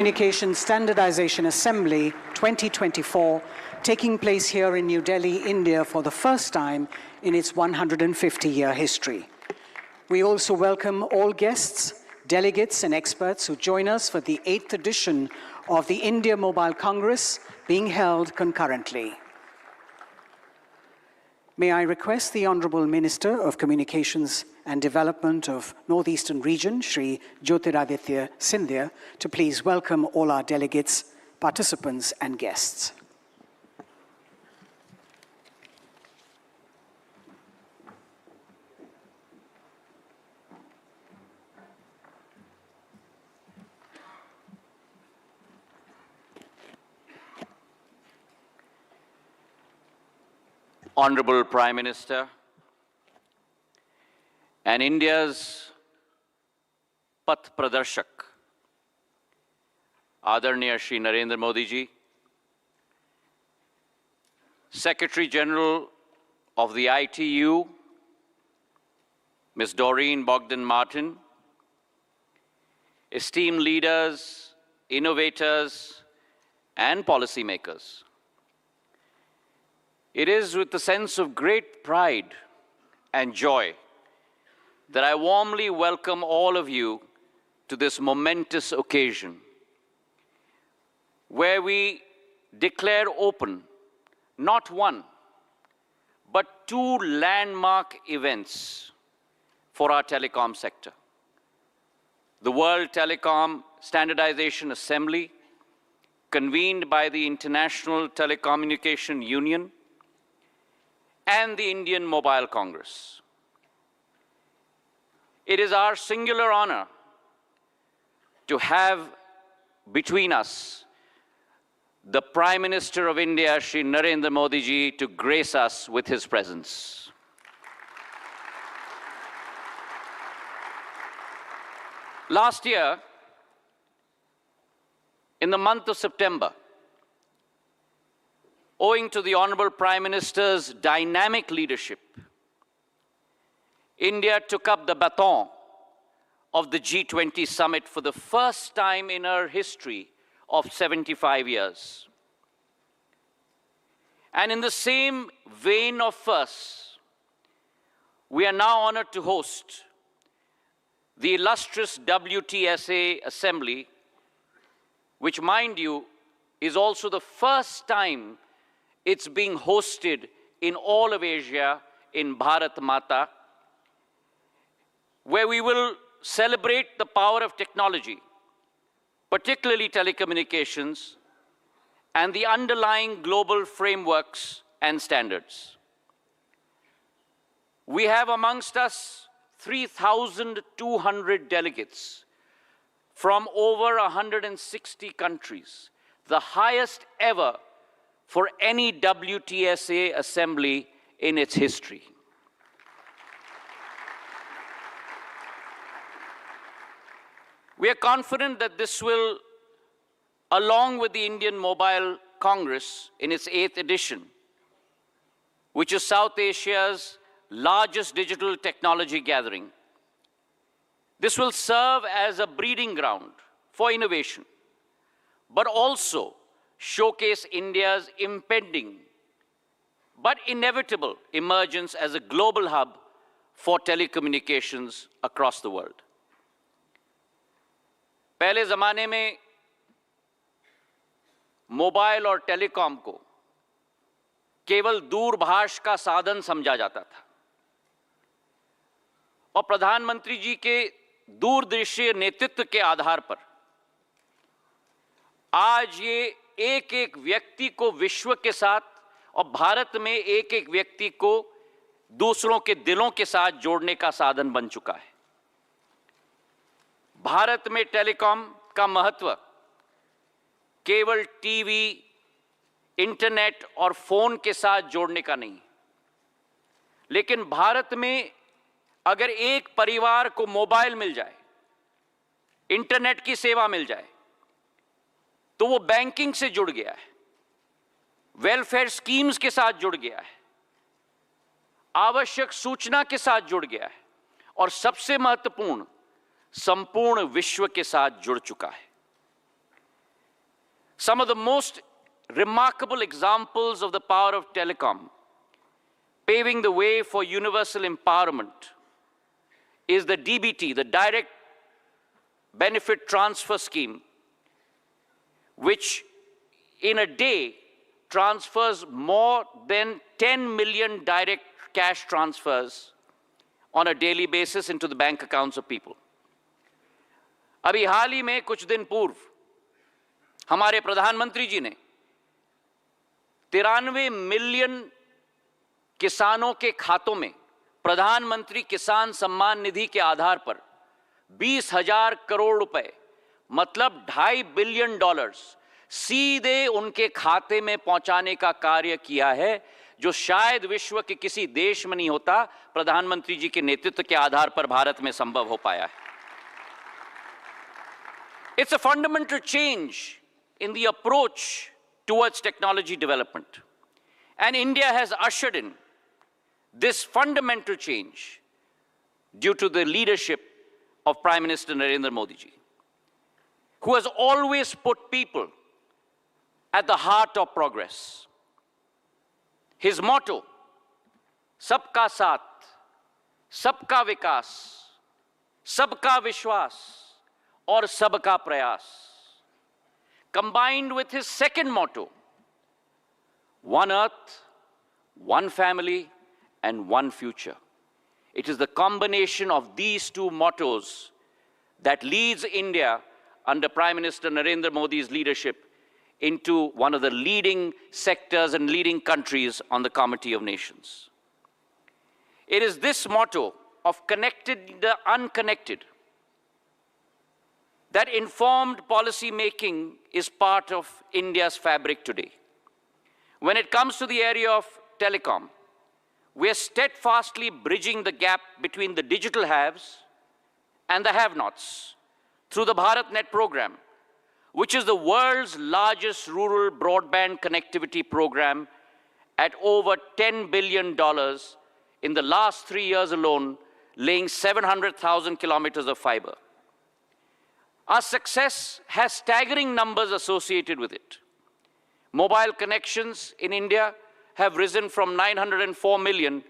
Telecommunication Standardization Assembly 2024, taking place here in New Delhi, India for the first time in its 150-year history. We also welcome all guests, delegates and experts who join us for the 8th edition of the India Mobile Congress being held concurrently. May I request the Honorable Minister of Communications and Development of Northeastern Region, Shri Jyotiraditya Scindia, to please welcome all our delegates, participants and guests. Honorable Prime Minister and India's Path Pradarshak, Adarniya Shri Narendramodi ji, Secretary General of the ITU, Ms. Doreen Bogdan-Martin, esteemed leaders, innovators, and policymakers. It is with a sense of great pride and joy that I warmly welcome all of you to this momentous occasion, where we declare open not one, but two landmark events for our telecom sector. The World Telecom Standardization Assembly, convened by the International Telecommunication Union, and the Indian Mobile Congress. It is our singular honor to have between us the Prime Minister of India, Shri Narendra Modi ji, to grace us with his presence. Last year, in the month of September, owing to the Honorable Prime Minister's dynamic leadership, India took up the baton of the G20 summit for the first time in her history of 75 years. And in the same vein of firsts, we are now honored to host the illustrious WTSA Assembly, which, mind you, is also the first time it's being hosted in all of Asia in Bharatmata, where we will celebrate the power of technology, particularly telecommunications, and the underlying global frameworks and standards. We have amongst us 3,200 delegates from over 160 countries, the highest ever for any WTSA assembly in its history. We are confident that this will, along with the Indian Mobile Congress in its 8th edition, which is South Asia's largest digital technology gathering, this will serve as a breeding ground for innovation, but also showcase India's impending but inevitable emergence as a global hub for telecommunications across the world. पहले ज़माने में mobile और telecom को केवल दूरभाष का साधन समझा जाता था, और प्रधानमंत्री जी के दूरदृष्टि नेतृत्व के आधार पर आज ये एक एक व्यक्ति को विश्व के साथ और भारत में एक एक व्यक्ति को दूसरों के दिलों के साथ जोड़ने का साधन बन चुका है। भारत में टेलीकॉम का महत्व केवल टीवी, इंटरनेट और फोन के साथ जोड़ने का नहीं, लेकिन भारत में अगर एक परिवार को मोबाइल मिल जाए, इंटरनेट की सेवा मिल जाए, तो वो बैंकिंग से जुड़ गया है, वेलफेयर स्कीम्स के साथ जुड़ गया है, आवश्यक सूचना के साथ जुड़ गया है, और सबसे महत्वपूर्ण, संपूर्ण विश्व के साथ जुड़ चुका है। Some of the most remarkable examples of the power of telecom, paving the way for universal empowerment, is the DBT, the Direct Benefit Transfer Scheme, which in a day transfers more than 10 million direct cash transfers on a daily basis into the bank accounts of people. अभी हाल ही में कुछ दिन पूर्व हमारे प्रधानमंत्री जी ने 93 million किसानों के खातों में प्रधानमंत्री किसान सम्मान निधि के आधार पर 20,000 करोड़ रुपए, मतलब $2.5 बिलियन सीधे उनके खाते में पहुंचाने का कार्य किया है, जो शायद विश्व के किसी देश में नहीं होता, प्रधानमंत्री जी के नेतृत्व के आधार पर भारत में संभव हो पाया है. It's a fundamental change in the approach towards technology development. And India has ushered in this fundamental change due to the leadership of Prime Minister Narendra Modi ji, who has always put people at the heart of progress. His motto, Sabka Saath, Sabka Vikas, Sabka Vishwas, or Sabka Prayas, combined with his second motto, One Earth, One Family, and One Future. It is the combination of these two mottos that leads India under Prime Minister Narendra Modi's leadership into one of the leading sectors and leading countries on the Committee of Nations. It is this motto of connected the unconnected that informed policy making is part of India's fabric today. When it comes to the area of telecom, we are steadfastly bridging the gap between the digital haves and the have-nots through the BharatNet program, which is the world's largest rural broadband connectivity program at over $10 billion in the last 3 years alone, laying 700,000 kilometers of fiber. Our success has staggering numbers associated with it. Mobile connections in India have risen from 904 million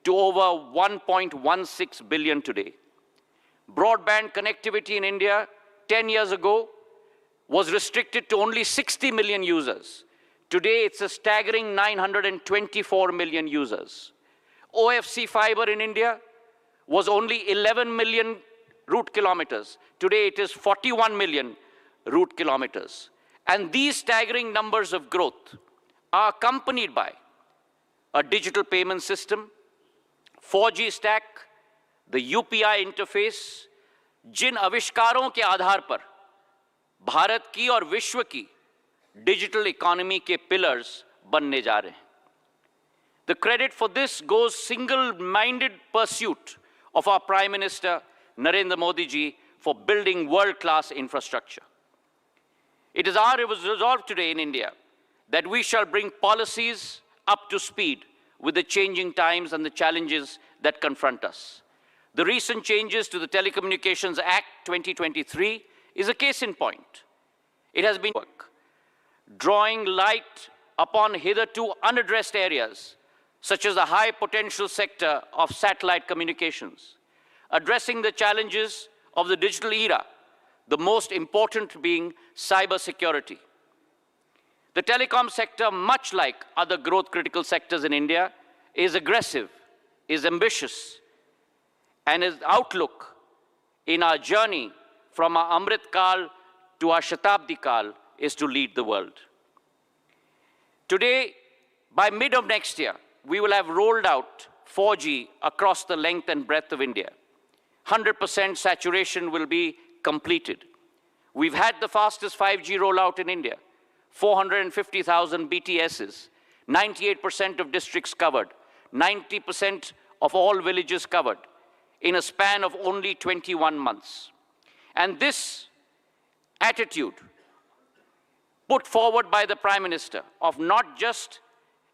to over 1.16 billion today. Broadband connectivity in India 10 years ago was restricted to only 60 million users. Today, it's a staggering 924 million users. OFC fiber in India was only 11 million route kilometers. Today, it is 41 million route kilometers. And these staggering numbers of growth are accompanied by a digital payment system, 4G stack, the UPI interface, जिन आविष्कारों के आधार पर भारत की और विश्व की digital economy के pillars बनने जा रहे हैं. The credit for this goes single-minded pursuit of our Prime Minister Narendra Modi ji for building world-class infrastructure. It is our resolve today in India that we shall bring policies up to speed with the changing times and the challenges that confront us. The recent changes to the Telecommunications Act 2023 is a case in point. It has been drawing light upon hitherto unaddressed areas, such as the high potential sector of satellite communications, addressing the challenges of the digital era, the most important being cyber security. The telecom sector, much like other growth critical sectors in India, is aggressive, is ambitious, and its outlook in our journey from our Amrit Kal to our Shatabdi Kal is to lead the world. Today, by mid of next year, we will have rolled out 4G across the length and breadth of India. 100% saturation will be completed. We've had the fastest 5G rollout in India, 450,000 BTSs, 98% of districts covered, 90% of all villages covered in a span of only 21 months. And this attitude put forward by the Prime Minister of not just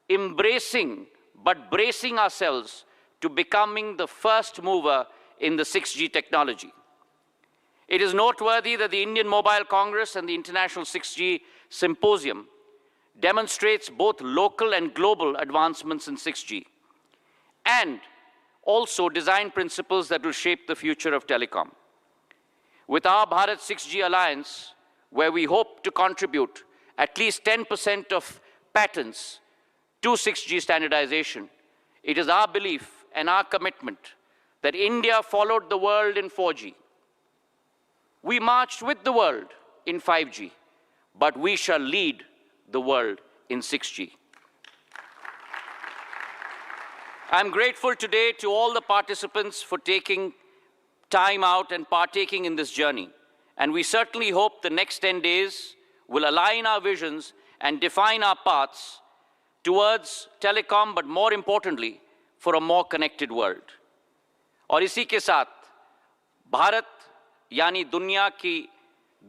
embracing but bracing ourselves to becoming the first mover in the 6G technology. It is noteworthy that the Indian Mobile Congress and the International 6G symposium demonstrates both local and global advancements in 6G, and also design principles that will shape the future of telecom. With our Bharat 6G Alliance, where we hope to contribute at least 10% of patents to 6G standardization, it is our belief and our commitment that India followed the world in 4G. We marched with the world in 5G, but we shall lead the world in 6G. I'm grateful today to all the participants for taking time out and partaking in this journey. And we certainly hope the next 10 days will align our visions and define our paths towards telecom, but more importantly, for a more connected world. और इसी के साथ भारत यानी दुनिया की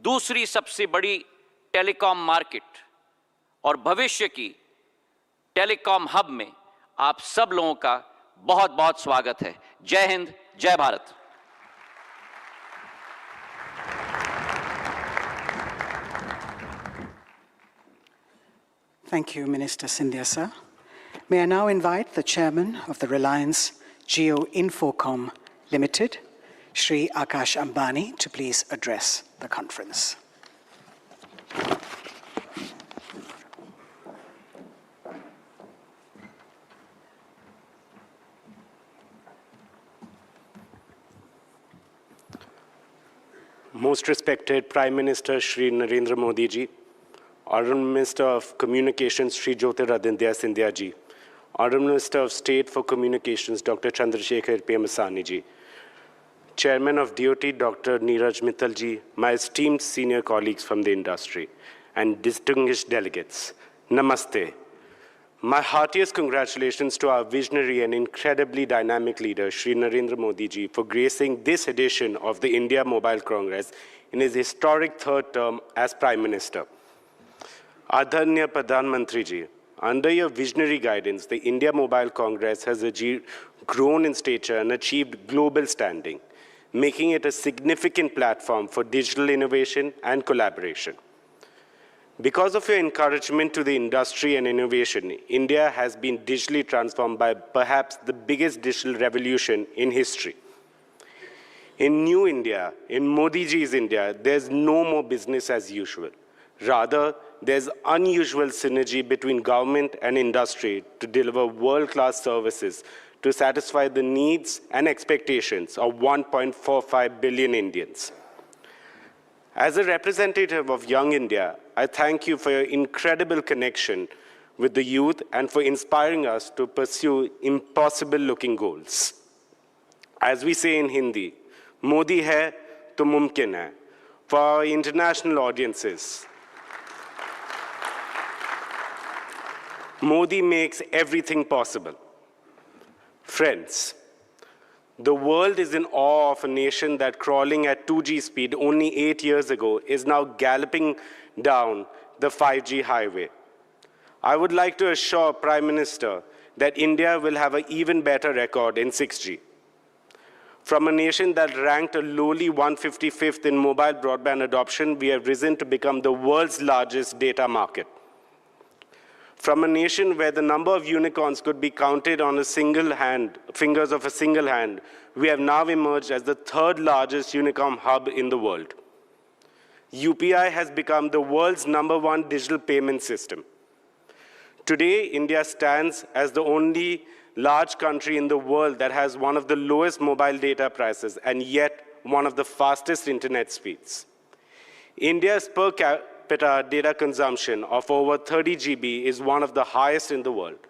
दूसरी सबसे बड़ी टेलीकॉम मार्केट और भविष्य की टेलीकॉम हब में आप सब लोगों का बहुत बहुत स्वागत है। जय हिंद, जय Bharat. Thank you, Minister Scindia, sir. May I now invite the chairman of the Reliance Jio Infocom Limited, Shri Akash Ambani, to please address the conference. Most respected Prime Minister Shri Narendramodi ji, Honorable Minister of Communications Shri Jyotiraditya Scindia ji, Honorable Minister of State for Communications Dr. Chandrasekhar Pemasani ji, Chairman of DOT Dr. Neeraj Mittal ji, my esteemed senior colleagues from the industry, and distinguished delegates, Namaste. My heartiest congratulations to our visionary and incredibly dynamic leader, Shri Narendra Modi ji, for gracing this edition of the India Mobile Congress in his historic third term as Prime Minister. Adharnya Pradhan Mantri ji, under your visionary guidance, the India Mobile Congress has grown in stature and achieved global standing, making it a significant platform for digital innovation and collaboration. Because of your encouragement to the industry and innovation, India has been digitally transformed by perhaps the biggest digital revolution in history. In New India, in Modi ji's India, there's no more business as usual. Rather, there's unusual synergy between government and industry to deliver world-class services to satisfy the needs and expectations of 1.45 billion Indians. As a representative of Young India, I thank you for your incredible connection with the youth and for inspiring us to pursue impossible-looking goals. As we say in Hindi, Modi hai to mumkin hai. For our international audiences, Modi makes everything possible. Friends, the world is in awe of a nation that crawling at 2G speed only 8 years ago is now galloping down the 5G highway. I would like to assure Prime Minister that India will have an even better record in 6G. From a nation that ranked a lowly 155th in mobile broadband adoption, we have risen to become the world's largest data market. From a nation where the number of unicorns could be counted on a single hand, fingers of a single hand, we have now emerged as the third largest unicorn hub in the world. UPI has become the world's #1 digital payment system. Today, India stands as the only large country in the world that has one of the lowest mobile data prices and yet one of the fastest internet speeds. India's per capita data consumption of over 30 GB is one of the highest in the world.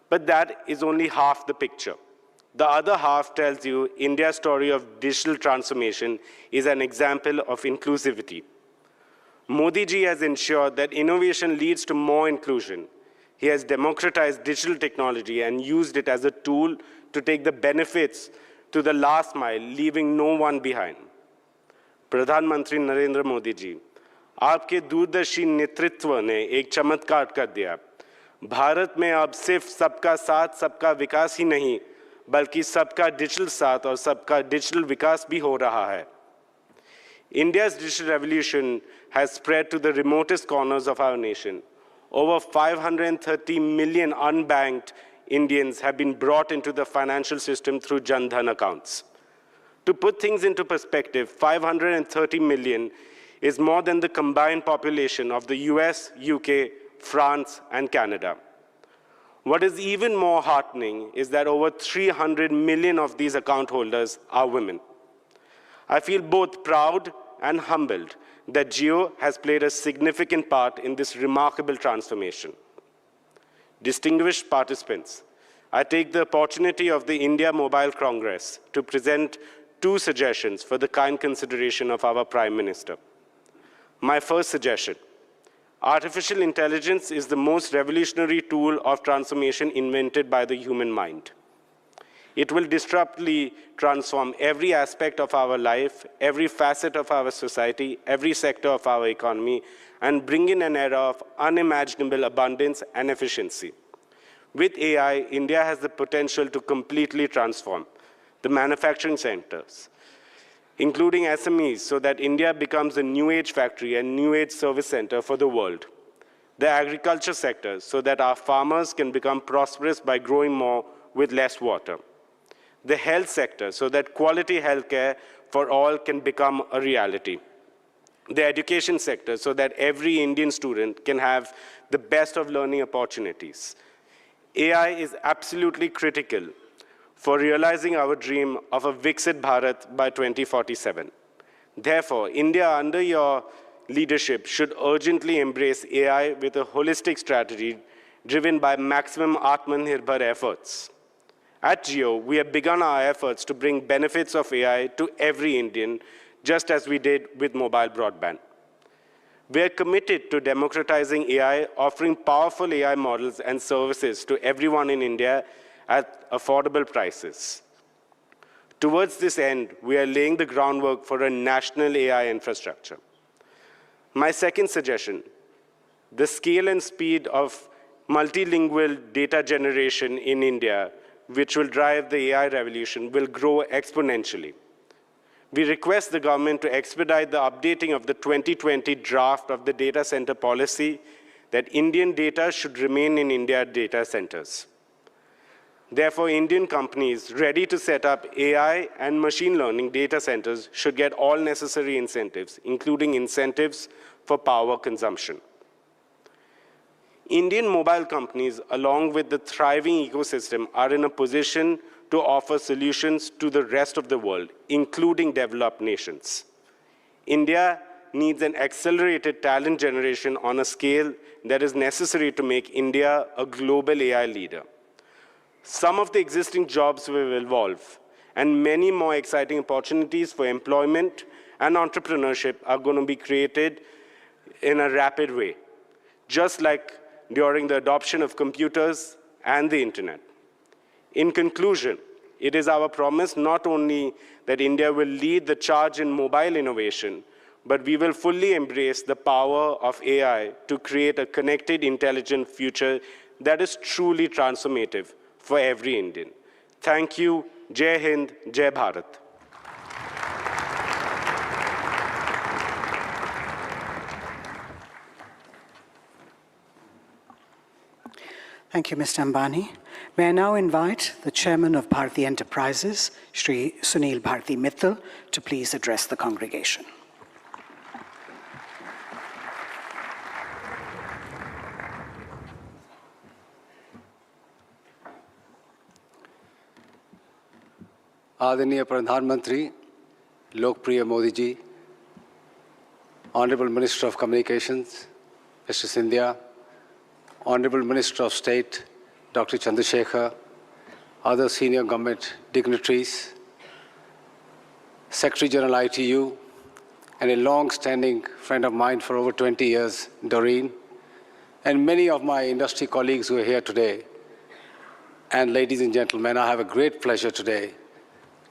But that is only half the picture. The other half tells you India's story of digital transformation is an example of inclusivity. Modi ji has ensured that innovation leads to more inclusion. He has democratized digital technology and used it as a tool to take the benefits to the last mile, leaving no one behind. Pradhan Mantri Narendra Modi ji, आपके दूरदर्शी नेतृत्व ने एक चमत्कार कर दिया। भारत में अब सिर्फ सबका साथ, सबका विकास ही नहीं, बल्कि सबका डिजिटल साथ और सबका डिजिटल विकास भी हो रहा है। India's digital revolution has spread to the remotest corners of our nation. Over 530 million unbanked Indians have been brought into the financial system through Jan Dhan accounts. To put things into perspective, 530 million is more than the combined population of the US, UK, France, and Canada. What is even more heartening is that over 300 million of these account holders are women. I feel both proud and humbled that Jio has played a significant part in this remarkable transformation. Distinguished participants, I take the opportunity of the India Mobile Congress to present 2 suggestions for the kind consideration of our Prime Minister. My first suggestion: artificial intelligence is the most revolutionary tool of transformation invented by the human mind. It will disruptively transform every aspect of our life, every facet of our society, every sector of our economy, and bring in an era of unimaginable abundance and efficiency. With AI, India has the potential to completely transform the manufacturing centers, including SMEs, so that India becomes a new age factory and new age service center for the world. The agriculture sector, so that our farmers can become prosperous by growing more with less water. The health sector, so that quality healthcare for all can become a reality. The education sector, so that every Indian student can have the best of learning opportunities. AI is absolutely critical for realizing our dream of a Viksit Bharat by 2047. Therefore, India, under your leadership, should urgently embrace AI with a holistic strategy driven by maximum Atmanirbhar efforts. At Jio, we have begun our efforts to bring benefits of AI to every Indian, just as we did with mobile broadband. We are committed to democratizing AI, offering powerful AI models and services to everyone in India at affordable prices. Towards this end, we are laying the groundwork for a national AI infrastructure. My second suggestion: the scale and speed of multilingual data generation in India, which will drive the AI revolution, will grow exponentially. We request the government to expedite the updating of the 2020 draft of the data center policy that Indian data should remain in India data centers. Therefore, Indian companies ready to set up AI and machine learning data centers should get all necessary incentives, including incentives for power consumption. Indian mobile companies, along with the thriving ecosystem, are in a position to offer solutions to the rest of the world, including developed nations. India needs an accelerated talent generation on a scale that is necessary to make India a global AI leader. Some of the existing jobs will evolve, and many more exciting opportunities for employment and entrepreneurship are going to be created in a rapid way, just like during the adoption of computers and the internet. In conclusion, it is our promise not only that India will lead the charge in mobile innovation, but we will fully embrace the power of AI to create a connected, intelligent future that is truly transformative for every Indian. Thank you. Jai Hind, Jai Bharat. Thank you, Mr. Ambani. May I now invite the Chairman of Bharti Enterprises, Shri Sunil Bharti Mittal, to please address the congregation. Adaniya Pradhan Mantri, Lokpriya Modi ji, Honorable Minister of Communications, Mr. Scindia, Honorable Minister of State, Dr. Chandrasekhar, other senior government dignitaries, Secretary General ITU, and a long-standing friend of mine for over 20 years, Doreen, and many of my industry colleagues who are here today. And ladies and gentlemen, I have a great pleasure today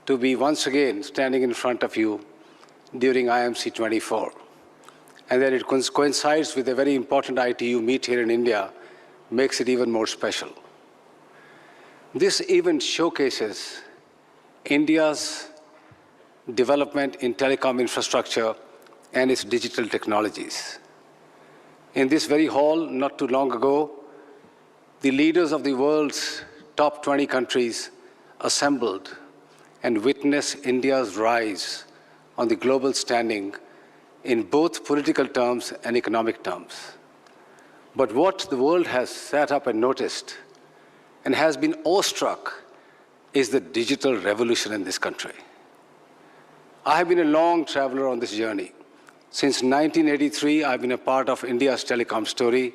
to be once again standing in front of you during IMC 24. And that it coincides with a very important ITU meet here in India makes it even more special. This event showcases India's development in telecom infrastructure and its digital technologies. In this very hall, not too long ago, the leaders of the world's top 20 countries assembled and witnessed India's rise on the global standing in both political terms and economic terms. But what the world has sat up and noticed and has been awestruck is the digital revolution in this country. I have been a long traveler on this journey. Since 1983, I've been a part of India's telecom story,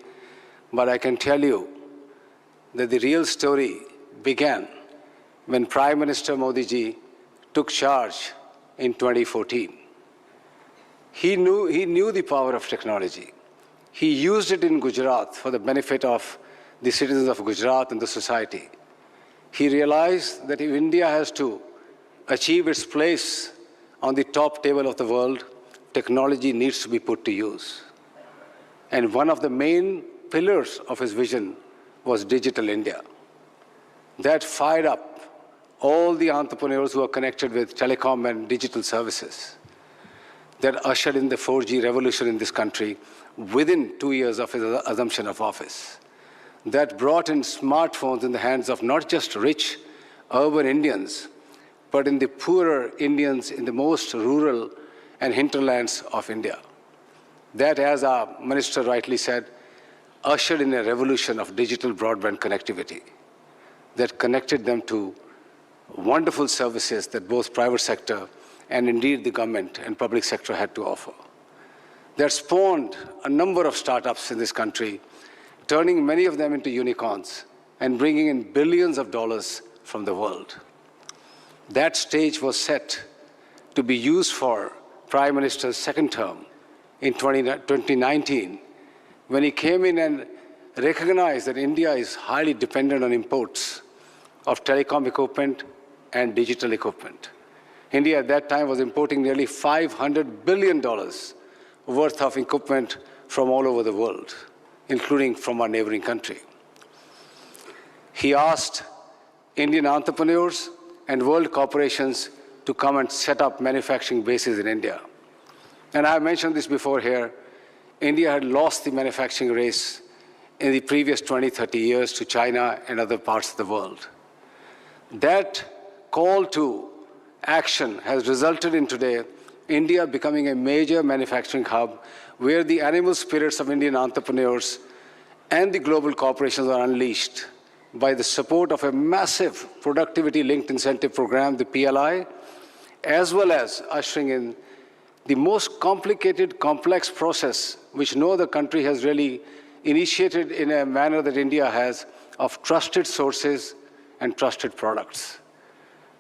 but I can tell you that the real story began when Prime Minister Modi ji took charge in 2014. He knew the power of technology. He used it in Gujarat for the benefit of the citizens of Gujarat and the society. He realized that if India has to achieve its place on the top table of the world, technology needs to be put to use. And one of the main pillars of his vision was Digital India. That fired up all the entrepreneurs who are connected with telecom and digital services. That ushered in the 4G revolution in this country within 2 years of his assumption of office. That brought in smartphones in the hands of not just rich urban Indians, but in the poorer Indians in the most rural and hinterlands of India. That, as our minister rightly said, ushered in a revolution of digital broadband connectivity that connected them to wonderful services that both private sector and indeed the government and public sector had to offer. That spawned a number of startups in this country, turning many of them into unicorns and bringing in billions of dollars from the world. That stage was set to be used for Prime Minister's second term in 2019, when he came in and recognized that India is highly dependent on imports of telecom equipment and digital equipment. India at that time was importing nearly $500 billion worth of equipment from all over the world, including from our neighboring country. He asked Indian entrepreneurs and world corporations to come and set up manufacturing bases in India. And I have mentioned this before here, India had lost the manufacturing race in the previous 20, 30 years to China and other parts of the world. That call to action has resulted in today India becoming a major manufacturing hub where the animal spirits of Indian entrepreneurs and the global corporations are unleashed by the support of a massive productivity-linked incentive program, the PLI, as well as ushering in the most complicated, complex process, which no other country has really initiated in a manner that India has, of trusted sources and trusted products.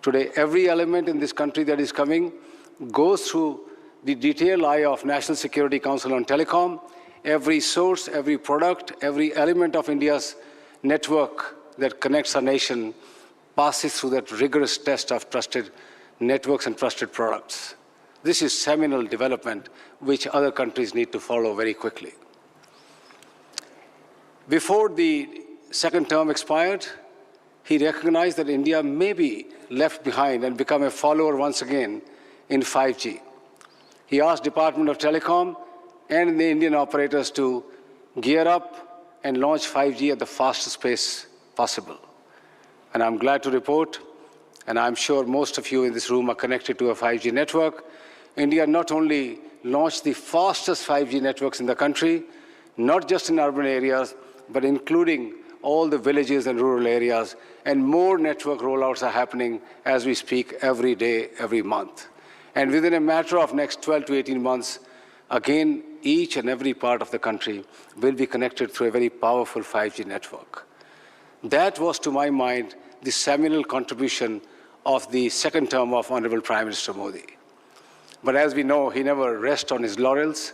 Today, every element in this country that is coming goes through the detailed eye of National Security Council on Telecom. Every source, every product, every element of India's network that connects our nation passes through that rigorous test of trusted networks and trusted products. This is seminal development which other countries need to follow very quickly. Before the second term expired, he recognized that India may be left behind and become a follower once again in 5G. He asked Department of Telecom and the Indian operators to gear up and launch 5G at the fastest pace possible. And I'm glad to report, and I'm sure most of you in this room are connected to a 5G network, India not only launched the fastest 5G networks in the country, not just in urban areas, but including all the villages and rural areas, and more network rollouts are happening as we speak every day, every month. And within a matter of next 12 to 18 months, again, each and every part of the country will be connected through a very powerful 5G network. That was, to my mind, the seminal contribution of the second term of Honorable Prime Minister Modi. But as we know, he never rests on his laurels.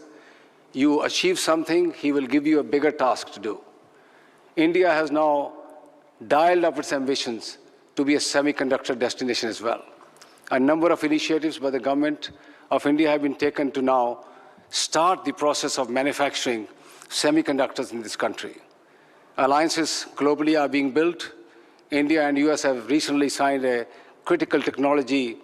You achieve something, he will give you a bigger task to do. India has now dialed up its ambitions to be a semiconductor destination as well. A number of initiatives by the government of India have been taken to now start the process of manufacturing semiconductors in this country. Alliances globally are being built. India and US have recently signed a critical technology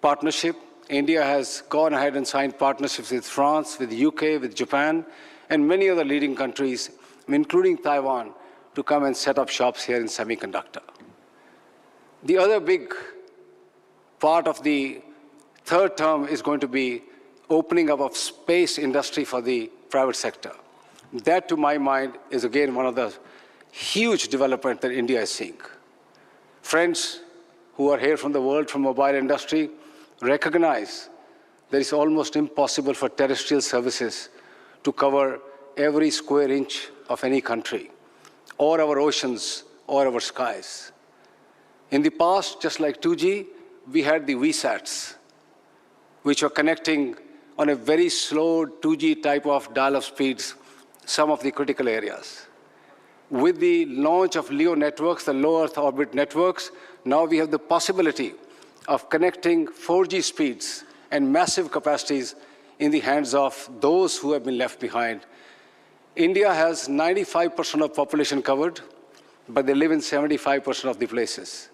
partnership India has gone ahead and signed partnerships with France, with the UK, with Japan, and many other leading countries, including Taiwan, to come and set up shops here in semiconductor. The other big part of the third term is going to be opening up of space industry for the private sector. That, to my mind, is again one of the huge developments that India is seeing. Friends who are here from the world, from mobile industry, recognize that it's almost impossible for terrestrial services to cover every square inch of any country, or our oceans, or our skies. In the past, just like 2G, we had the VSATs, which were connecting on a very slow 2G type of dial-up speeds some of the critical areas. With the launch of LEO networks, the low Earth orbit networks, now we have the possibility of connecting 4G speeds and massive capacities in the hands of those who have been left behind. India has 95% of population covered, but they live in 75% of the places.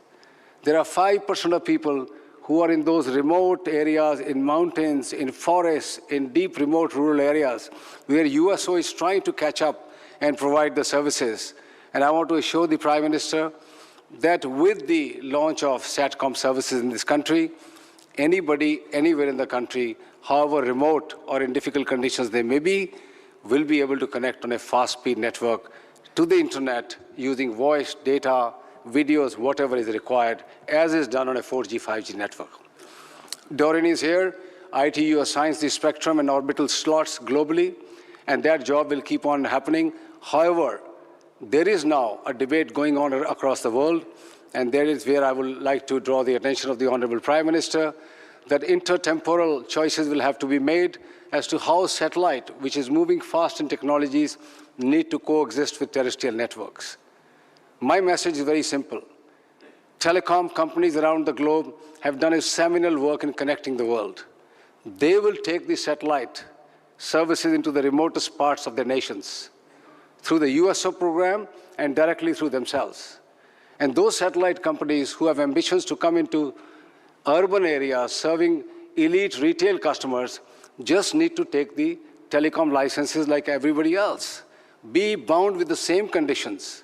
There are 5% of people who are in those remote areas, in mountains, in forests, in deep remote rural areas, where USO is trying to catch up and provide the services. And I want to assure the Prime Minister that with the launch of SATCOM services in this country, anybody, anywhere in the country, however remote or in difficult conditions they may be, will be able to connect on a fast-speed network to the internet using voice, data, videos, whatever is required, as is done on a 4G, 5G network. Doreen is here. ITU assigns the spectrum and orbital slots globally, and that job will keep on happening. However, there is now a debate going on across the world, and there is where I would like to draw the attention of the Honorable Prime Minister, that intertemporal choices will have to be made as to how satellite, which is moving fast in technologies, need to coexist with terrestrial networks. My message is very simple. Telecom companies around the globe have done a seminal work in connecting the world. They will take the satellite services into the remotest parts of their nations through the USO program and directly through themselves. And those satellite companies who have ambitions to come into urban areas serving elite retail customers just need to take the telecom licenses like everybody else, be bound with the same conditions.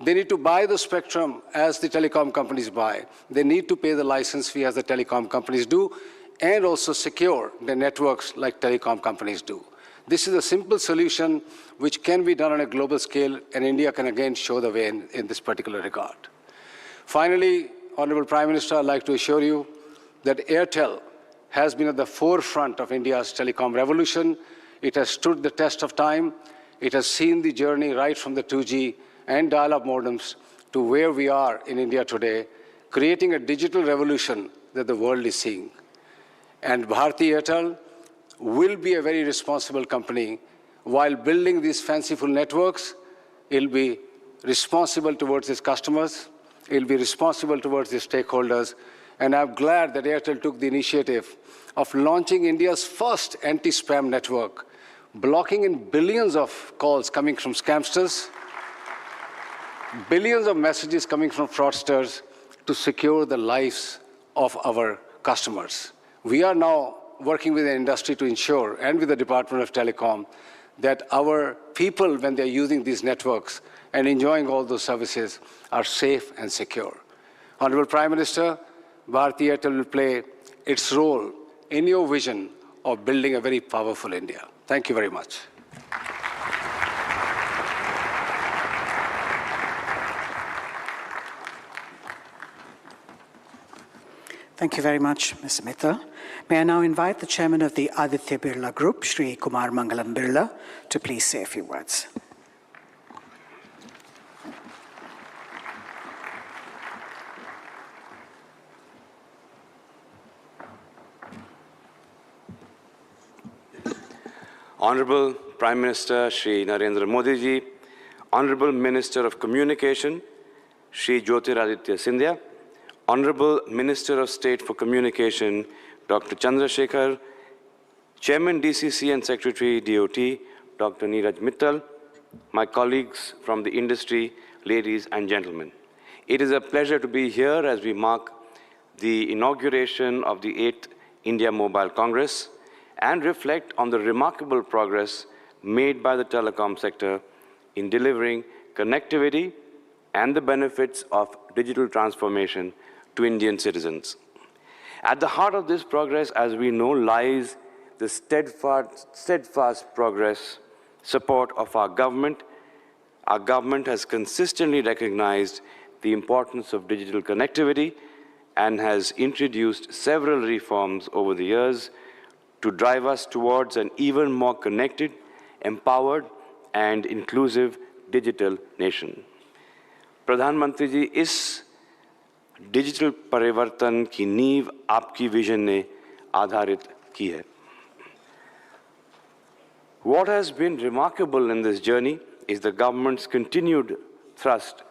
They need to buy the spectrum as the telecom companies buy. They need to pay the license fee as the telecom companies do, and also secure the networks like telecom companies do. This is a simple solution which can be done on a global scale, and India can again show the way in this particular regard. Finally, Honorable Prime Minister, I'd like to assure you that Airtel has been at the forefront of India's telecom revolution. It has stood the test of time. It has seen the journey right from the 2G and dial-up modems to where we are in India today, creating a digital revolution that the world is seeing. And Bharti Airtel will be a very responsible company. While building these fanciful networks, it'll be responsible towards its customers, it'll be responsible towards its stakeholders, and I'm glad that Airtel took the initiative of launching India's first anti-spam network, blocking in billions of calls coming from scamsters, billions of messages coming from fraudsters to secure the lives of our customers. We are now working with the industry to ensure, and with the Department of Telecom, that our people, when they're using these networks and enjoying all those services, are safe and secure. Honorable Prime Minister, Bharti Airtel will play its role in your vision of building a very powerful India. Thank you very much. Thank you very much, Mr. Mittal. May I now invite the chairman of the Aditya Birla Group, Shri Kumar Mangalam Birla, to please say a few words. Honorable Prime Minister Shri Narendramodi ji, Honorable Minister of Communication Shri Jyotiraditya Scindia, Honorable Minister of State for Communication Dr. Chandrasekhar, Chairman DCC and Secretary DOT Dr. Neeraj Mittal, my colleagues from the industry, ladies and gentlemen. It is a pleasure to be here as we mark the inauguration of the 8th India Mobile Congress and reflect on the remarkable progress made by the telecom sector in delivering connectivity and the benefits of digital transformation to Indian citizens. At the heart of this progress, as we know, lies the steadfast progress support of our government. Our government has consistently recognized the importance of digital connectivity and has introduced several reforms over the years to drive us towards an even more connected, empowered, and inclusive digital nation. Pradhan Mantri ji, इस digital परिवर्तन की नींव आपकी vision ने आधारित की है. What has been remarkable in this journey is the government's continued thrust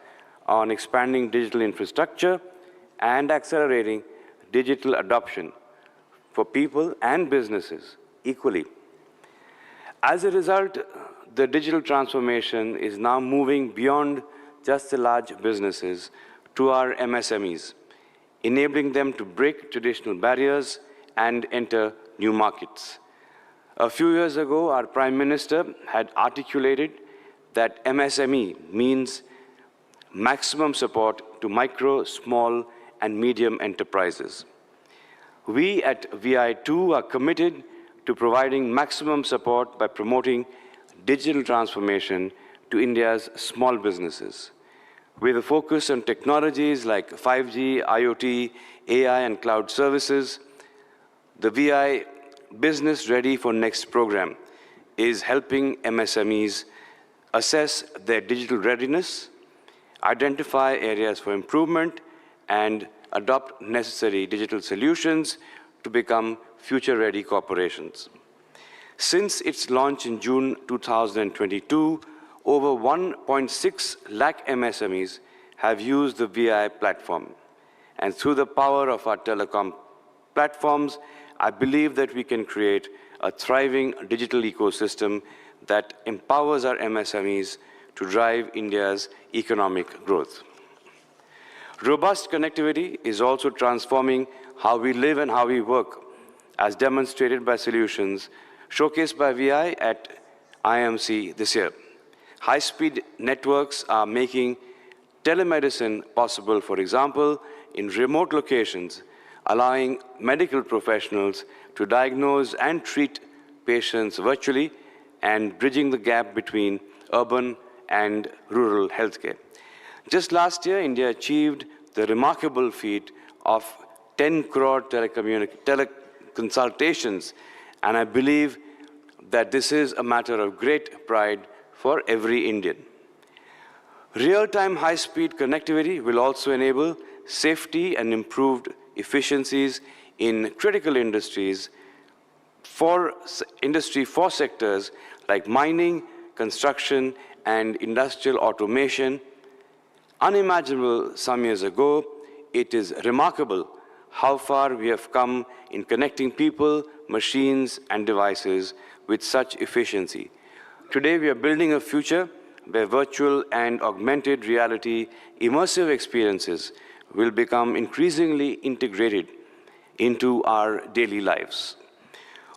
on expanding digital infrastructure and accelerating digital adoption for people and businesses equally. As a result, the digital transformation is now moving beyond just the large businesses to our MSMEs, enabling them to break traditional barriers and enter new markets. A few years ago, our Prime Minister had articulated that MSME means maximum support to micro, small, and medium enterprises. We at VI2 are committed to providing maximum support by promoting digital transformation to India's small businesses. With a focus on technologies like 5G, IoT, AI, and cloud services, the VI Business Ready for Next program is helping MSMEs assess their digital readiness, identify areas for improvement, and adopt necessary digital solutions to become future-ready corporations. Since its launch in June 2022, over 1.6 lakh MSMEs have used the VI platform. And through the power of our telecom platforms, I believe that we can create a thriving digital ecosystem that empowers our MSMEs to drive India's economic growth. Robust connectivity is also transforming how we live and how we work, as demonstrated by solutions showcased by VI at IMC this year. High-speed networks are making telemedicine possible, for example, in remote locations, allowing medical professionals to diagnose and treat patients virtually and bridging the gap between urban and rural healthcare. Just last year, India achieved the remarkable feat of 10 crore teleconsultations, and I believe that this is a matter of great pride for every Indian. Real-time high-speed connectivity will also enable safety and improved efficiencies in critical industries for Industry 4 sectors like mining, construction, and industrial automation. Unimaginable some years ago, it is remarkable how far we have come in connecting people, machines, and devices with such efficiency. Today, we are building a future where virtual and augmented reality immersive experiences will become increasingly integrated into our daily lives.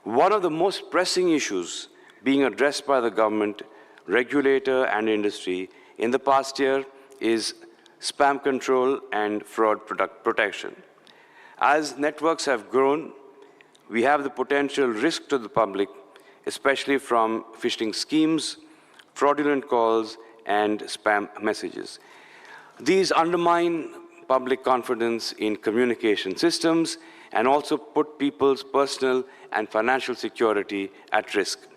One of the most pressing issues being addressed by the government, regulator, and industry in the past year is spam control and fraud protection. As networks have grown, we have the potential risk to the public, especially from phishing schemes, fraudulent calls, and spam messages. These undermine public confidence in communication systems and also put people's personal and financial security at risk.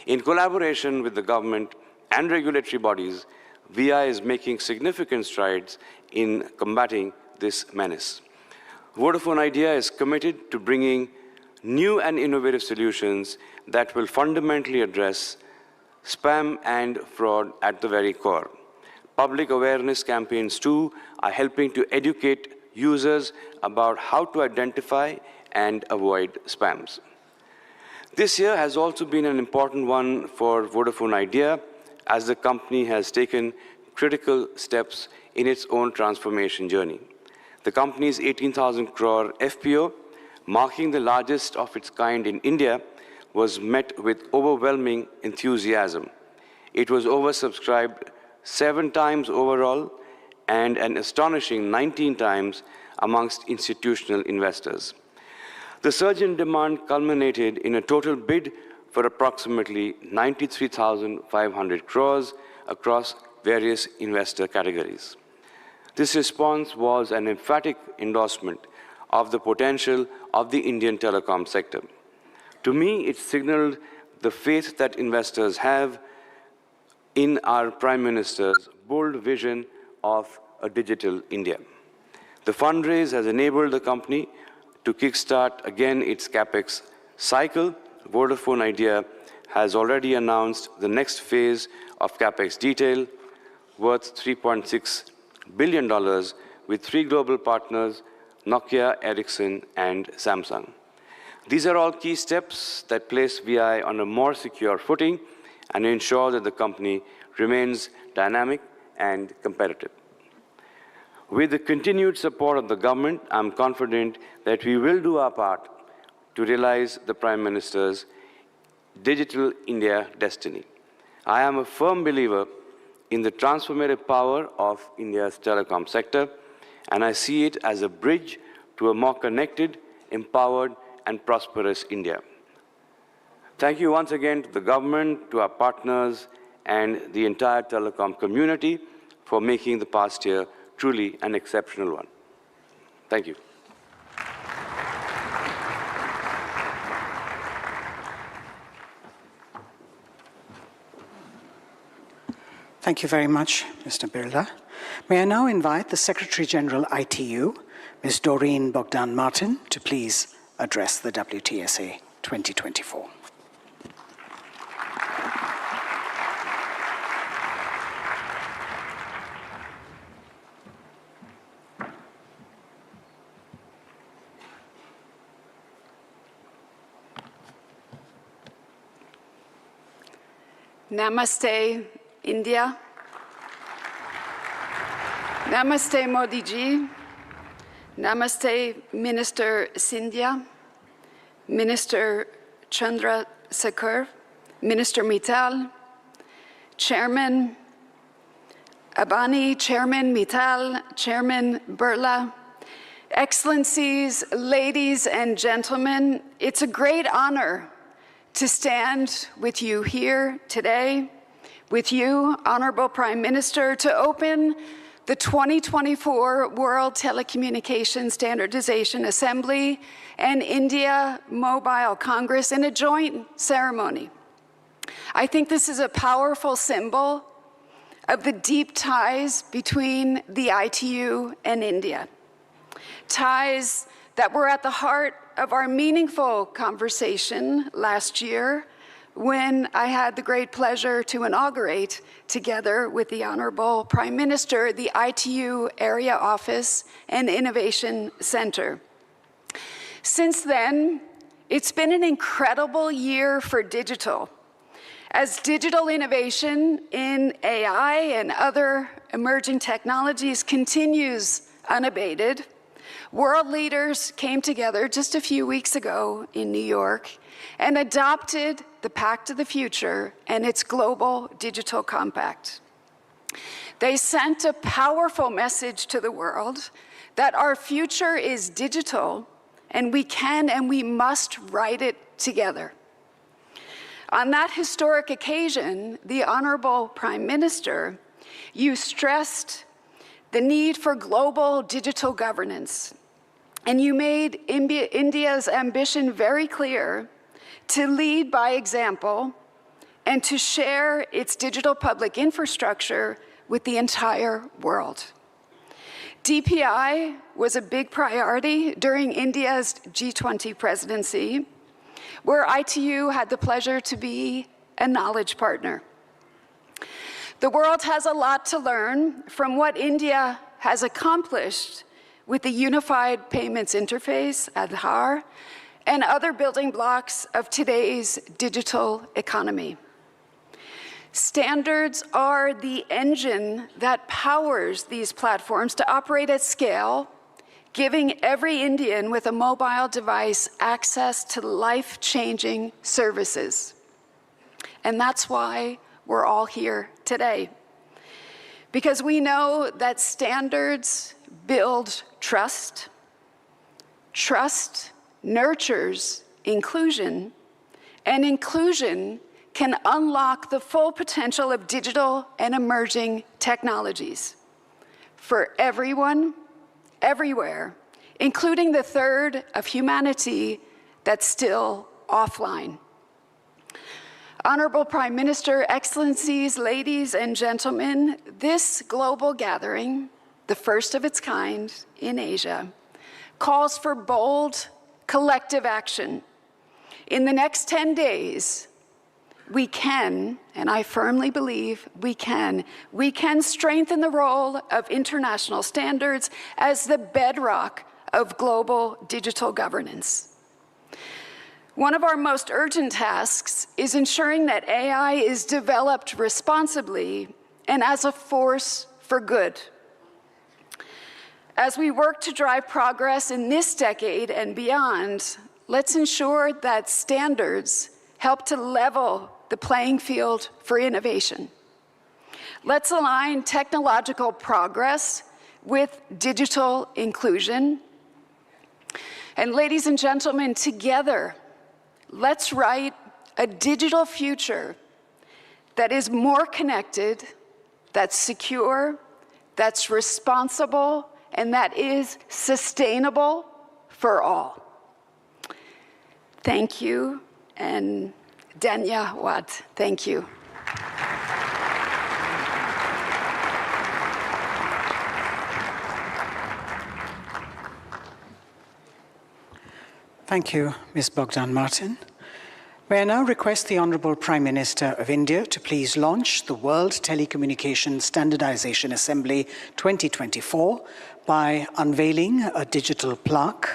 In collaboration with the government and regulatory bodies, VI is making significant strides in combating this menace. Vodafone Idea is committed to bringing new and innovative solutions that will fundamentally address spam and fraud at the very core. Public awareness campaigns, too, are helping to educate users about how to identify and avoid spams. This year has also been an important one for Vodafone Idea, as the company has taken critical steps in its own transformation journey. The company's 18,000 crore FPO marking the largest of its kind in India, was met with overwhelming enthusiasm. It was oversubscribed 7 times overall and an astonishing 19 times amongst institutional investors. The surge in demand culminated in a total bid for approximately 93,500 crores across various investor categories. This response was an emphatic endorsement of the potential of the Indian telecom sector. To me, it signaled the faith that investors have in our Prime Minister's bold vision of a digital India. The fundraise has enabled the company to kickstart again its capex cycle. Vodafone Idea has already announced the next phase of capex detail worth $3.6 billion with 3 global partners, Nokia, Ericsson, and Samsung. These are all key steps that place VI on a more secure footing and ensure that the company remains dynamic and competitive. With the continued support of the government, I'm confident that we will do our part to realize the Prime Minister's Digital India destiny. I am a firm believer in the transformative power of India's telecom sector, and I see it as a bridge to a more connected, empowered, and prosperous India. Thank you once again to the government, to our partners, and the entire telecom community for making the past year truly an exceptional one. Thank you. Thank you very much, Mr. Birla. May I now invite the Secretary General ITU, Ms. Doreen Bogdan-Martin, to please address the WTSA 2024. Namaste, India. Namaste, Modi ji. Namaste, Minister Sindhya, Minister Chandrasekhar, Minister Mittal, Chairman Abani, Chairman Mittal, Chairman Birla, Excellencies, ladies and gentlemen, it's a great honor to stand with you here today, with you, Honorable Prime Minister, to open the 2024 World Telecommunication Standardization Assembly and India Mobile Congress in a joint ceremony. I think this is a powerful symbol of the deep ties between the ITU and India. Ties that were at the heart of our meaningful conversation last year when I had the great pleasure to inaugurate, together with the Honorable Prime Minister, the ITU Area Office and Innovation Center. Since then, it's been an incredible year for digital. As digital innovation in AI and other emerging technologies continues unabated, world leaders came together just a few weeks ago in New York and adopted the Pact of the Future and its Global Digital Compact. They sent a powerful message to the world that our future is digital and we can and we must write it together. On that historic occasion, the Honorable Prime Minister, you stressed the need for global digital governance, and you made India's ambition very clear to lead by example and to share its digital public infrastructure with the entire world. DPI was a big priority during India's G20 presidency, where ITU had the pleasure to be a knowledge partner. The world has a lot to learn from what India has accomplished with the Unified Payments Interface, Aadhaar, and other building blocks of today's digital economy. Standards are the engine that powers these platforms to operate at scale giving every Indian with a mobile device access to life-changing services. And that's why we're all here today. Because we know that standards build trust. Trust nurtures inclusion, and inclusion can unlock the full potential of digital and emerging technologies for everyone, everywhere, including the third of humanity that's still offline. Honorable Prime Minister, Excellencies, ladies and gentlemen, this global gathering, the first of its kind in Asia, calls for bold, collective action. In the next 10 days, we can, and I firmly believe we can strengthen the role of international standards as the bedrock of global digital governance. One of our most urgent tasks is ensuring that AI is developed responsibly and as a force for good. As we work to drive progress in this decade and beyond, let's ensure that standards help to level the playing field for innovation. Let's align technological progress with digital inclusion. And ladies and gentlemen, together, let's write a digital future that is more connected, that's secure, that's responsible, and that is sustainable for all. Thank you, and dhanyawad. Thank you. Thank you, Ms. Bogdan Martin. May I now request the Honorable Prime Minister of India to please launch the World Telecommunication Standardization Assembly 2024 by unveiling a digital plaque.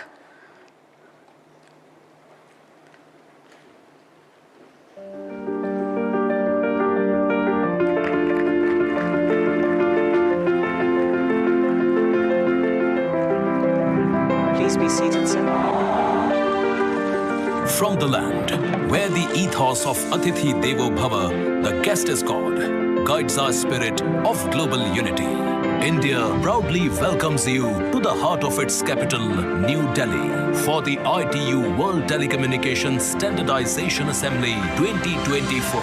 Please be seated, sir. From the land where the ethos of Atithi Devo Bhava, the guest is God, guides our spirit of global unity, India proudly welcomes you to the heart of its capital, New Delhi, for the ITU World Telecommunication Standardization Assembly 2024.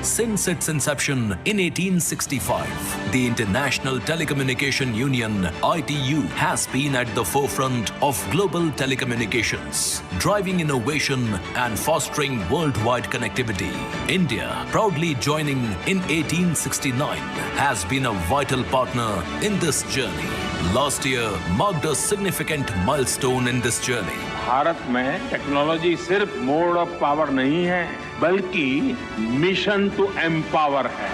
Since its inception in 1865, the International Telecommunication Union, ITU, has been at the forefront of global telecommunications, driving innovation and fostering worldwide connectivity. India, proudly joining in 1869, has been a vital partner in this journey. Last year marked a significant milestone in this journey. Bharat में technology सिर्फ mode of power नहीं है, बल्कि mission to empower है.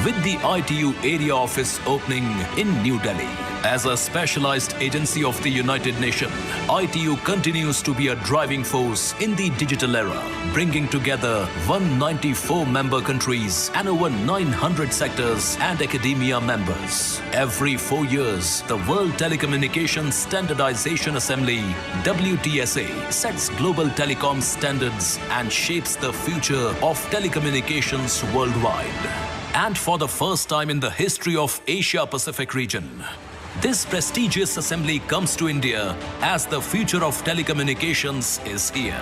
With the ITU area office opening in New Delhi, as a specialized agency of the United Nations, ITU continues to be a driving force in the digital era, bringing together 194 member countries and over 900 sectors and academia members. Every 4 years, the World Telecommunication Standardization Assembly, WTSA, sets global telecom standards and shapes the future of telecommunications worldwide. And for the first time in the history of Asia-Pacific region, this prestigious assembly comes to India as the future of telecommunications is here.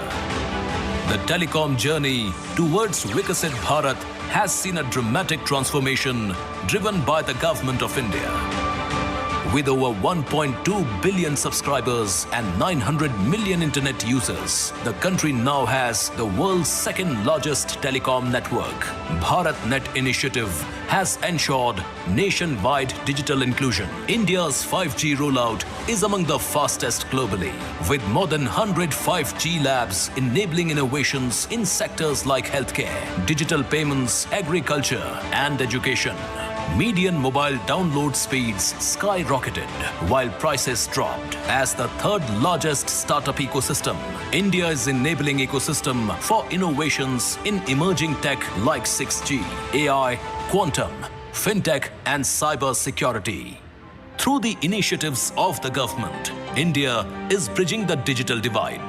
The telecom journey towards Vikasit Bharat has seen a dramatic transformation driven by the government of India. With over 1.2 billion subscribers and 900 million internet users, the country now has the world's second largest telecom network. BharatNet initiative has ensured nationwide digital inclusion. India's 5G rollout is among the fastest globally, with more than 100 5G labs enabling innovations in sectors like healthcare, digital payments, agriculture, and education. Median mobile download speeds skyrocketed while prices dropped. As the third largest startup ecosystem, India is enabling ecosystem for innovations in emerging tech like 6G, AI, quantum, fintech and cyber security. Through the initiatives of the government, India is bridging the digital divide.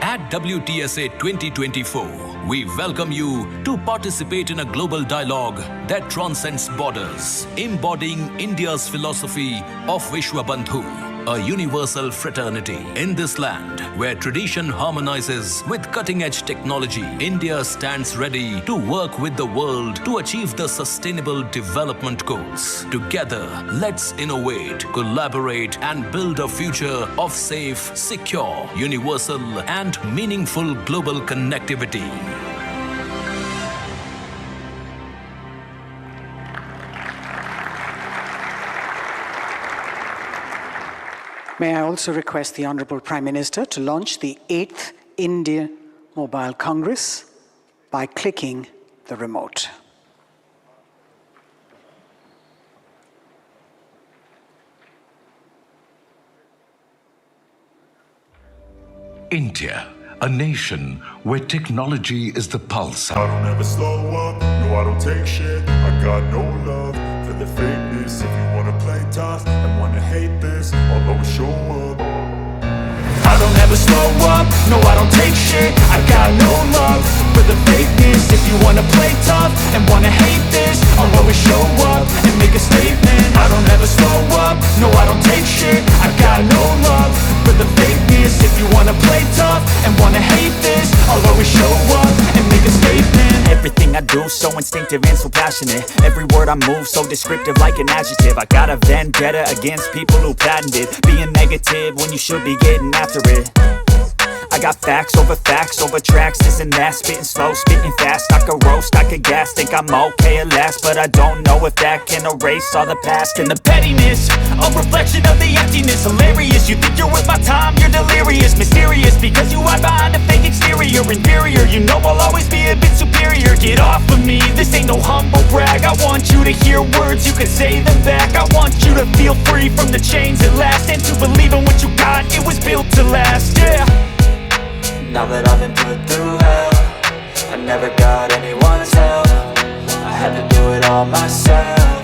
At WTSA 2024, we welcome you to participate in a global dialogue that transcends borders, embodying India's philosophy of Vishwabandhu, a universal fraternity. In this land, where tradition harmonizes with cutting-edge technology, India stands ready to work with the world to achieve the sustainable development goals. Together, let's innovate, collaborate, and build a future of safe, secure, universal, and meaningful global connectivity. May I also request the Honorable Prime Minister to launch the 8th India Mobile Congress by clicking the remote. India, a nation where technology is the pulse. I don't ever slow up, no I don't take shit. I got no love for the fakeness. If you wanna play tough and wanna hate this, I'll always show up. I don't ever slow up, no I don't take shit. I got no love for the fakeness. If you wanna play tough and wanna hate this, I'll always show up and make a statement. I don't ever slow up, no I don't take shit. I got no love for the fakeness. If you wanna play tough and wanna hate this, I'll always show up and make a statement. Everything I do so instinctive and so passionate. Every word I move so descriptive like an adjective. I got a vendetta against people who patented being negative when you should be getting after it. I got facts over tracks, this and that. Spitting slow, spitting fast. I could roast, I could gas. Think I'm okay at last, but I don't know if that can erase all the past. And the pettiness, a reflection of the emptiness. Hilarious, you think you're worth my time, you're delirious. Mysterious, because you hide behind a fake exterior. Inferior, you know I'll always be a bit superior. Get off of me, this ain't no humble brag. I want you to hear words, you can say them back. I want you to feel free from the chains at last, and to believe in what you got, it was built to last, yeah. Now that I've been put through hell, I never got anyone's help. I had to do it all myself.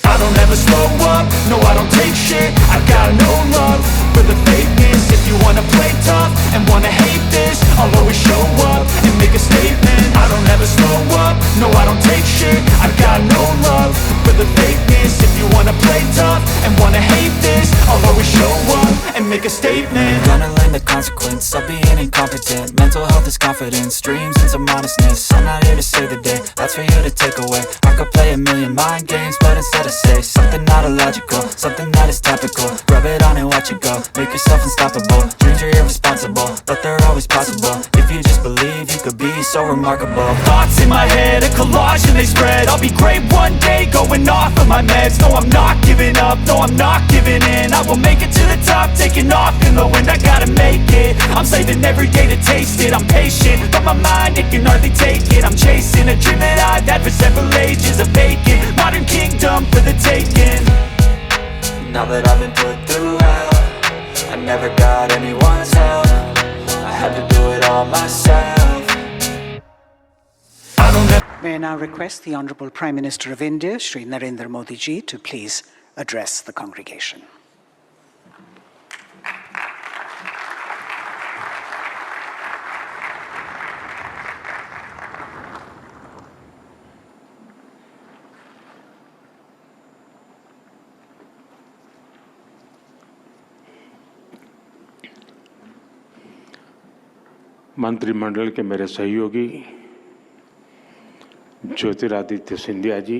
I don't ever slow up, no I don't take shit. I got no love for the fakeness. If you wanna play tough and wanna hate this, I'll always show up and make a statement. I don't ever slow up, no I don't take shit. I got no love for the fakeness. If you wanna play tough and wanna hate this, I'll always show up and make a statement. Gonna learn the consequence of being incompetent. Mental health is confidence, dreams and some honestness. I'm not here to save the day, that's for you to take away. I could play a million mind games, but instead I say something not illogical, something that is topical. Rub it on and watch it go, make yourself unstoppable. Dreams are irresponsible, but they're always possible. If you just believe, you could be so remarkable. Thoughts in my head, a collage and they spread. I'll be great one day, going off of my meds. No, I'm not giving up, no, I'm not giving in. I will make it to the top, taking off in the wind. I gotta make it, I'm saving every day to taste it. I'm patient, but my mind, it can hardly take it. I'm chasing a dream that I've had for several ages. A vacant, modern kingdom for the taking. Now that I've been put through hell, I never got anyone's help. I had to do it all myself. May I now request the Honorable Prime Minister of India, Shri Narendra Modi ji, to please address the congregation. मंत्रिमंडल के मेरे सहयोगी Jyotiraditya Scindia ji,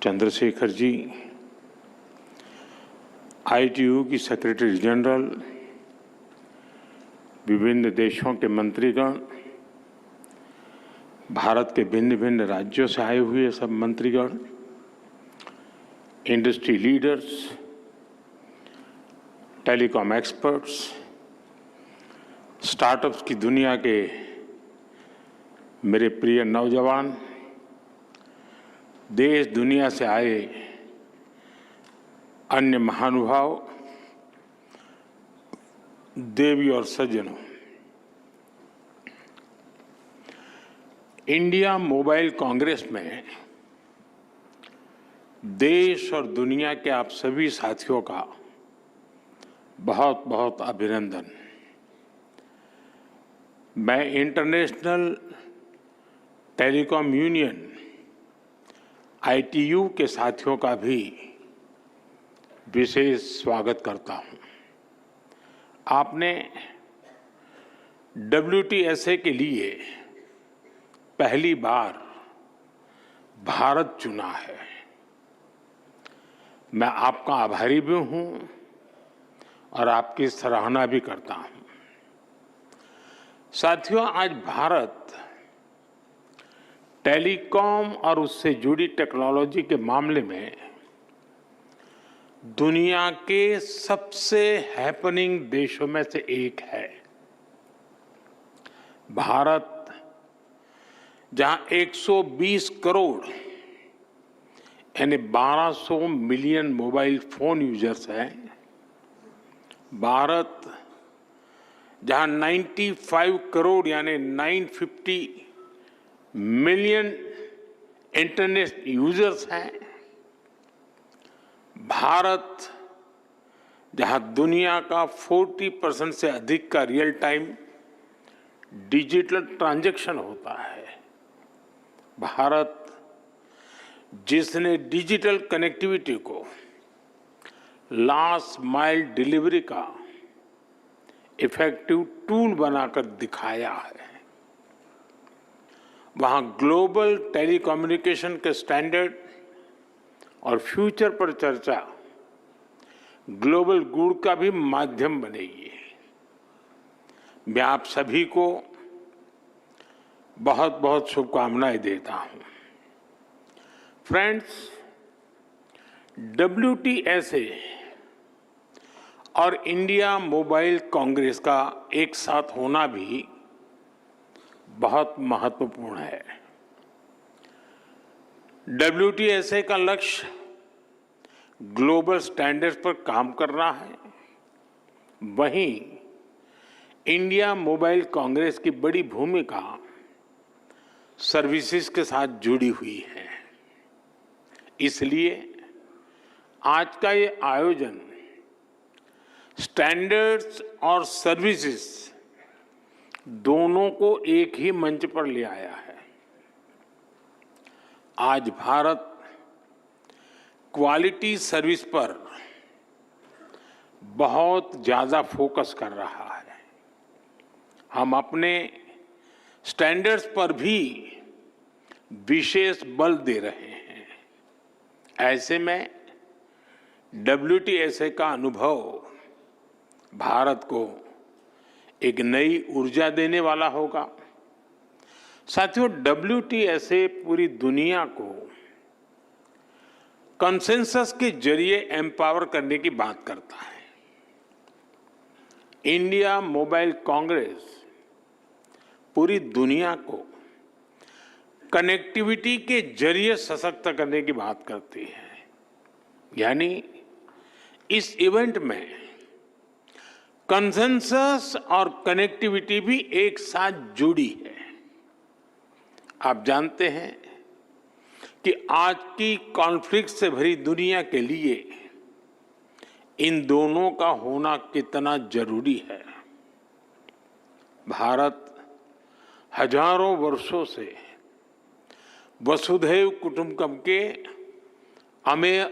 Chandrashekhar ji, ITU की secretary general, विभिन्न देशों के मंत्रीगण, भारत के भिन्न भिन्न राज्यों से आए हुए सब मंत्रीगण, industry leaders, telecom experts, startups की दुनिया के मेरे प्रिय नौजवान, देश दुनिया से आए अन्य महानुभाव, देवी और सज्जनों, इंडिया मोबाइल कांग्रेस में देश और दुनिया के आप सभी साथियों का बहुत बहुत अभिनंदन। मैं इंटरनेशनल टेलीकॉम यूनियन ITU के साथियों का भी विशेष स्वागत करता हूं। आपने WTSA के लिए पहली बार भारत चुना है। मैं आपका आभारी भी हूं और आपकी सराहना भी करता हूं। साथियों, आज भारत टेलीकॉम और उससे जुड़ी टेक्नोलॉजी के मामले में दुनिया के सबसे हैपनिंग देशों में से एक है। भारत, जहां 120 करोड़ यानी 1200 मिलियन मोबाइल फोन यूजर्स हैं, भारत जहां 95 करोड़ यानी 950 मिलियन इंटरनेट यूजर्स हैं, भारत जहां दुनिया का 40% से अधिक का रियल टाइम डिजिटल ट्रांजैक्शन होता है, भारत जिसने डिजिटल कनेक्टिविटी को लास्ट माइल डिलीवरी का इफेक्टिव टूल बनाकर दिखाया है, वहां ग्लोबल टेलीकम्युनिकेशन के स्टैंडर्ड और फ्यूचर पर चर्चा ग्लोबल गुड का भी माध्यम बनेगी। मैं आप सभी को बहुत बहुत शुभकामनाएं देता हूं। फ्रेंड्स, WTSA और इंडिया मोबाइल कांग्रेस का एक साथ होना भी बहुत महत्वपूर्ण है। WTSA का लक्ष्य ग्लोबल स्टैंडर्ड्स पर काम करना है, वहीं इंडिया मोबाइल कांग्रेस की बड़ी भूमिका सर्विसेज के साथ जुड़ी हुई है। इसलिए आज का ये आयोजन स्टैंडर्ड्स और सर्विसेज दोनों को एक ही मंच पर ले आया है। आज भारत क्वालिटी सर्विस पर बहुत ज्यादा फोकस कर रहा है। हम अपने स्टैंडर्ड्स पर भी विशेष बल दे रहे हैं। ऐसे में WTSA का अनुभव भारत को एक नई ऊर्जा देने वाला होगा। साथियों, WTSA पूरी दुनिया को कंसेंसस के जरिए एम्पावर करने की बात करता है। इंडिया मोबाइल कांग्रेस पूरी दुनिया को कनेक्टिविटी के जरिए सशक्त करने की बात करती है। यानी इस इवेंट में कंसेंसस और कनेक्टिविटी भी एक साथ जुड़ी है। आप जानते हैं कि आज की कॉन्फ्लिक्ट से भरी दुनिया के लिए इन दोनों का होना कितना जरूरी है। भारत हजारों वर्षों से वसुधैव कुटुंबकम के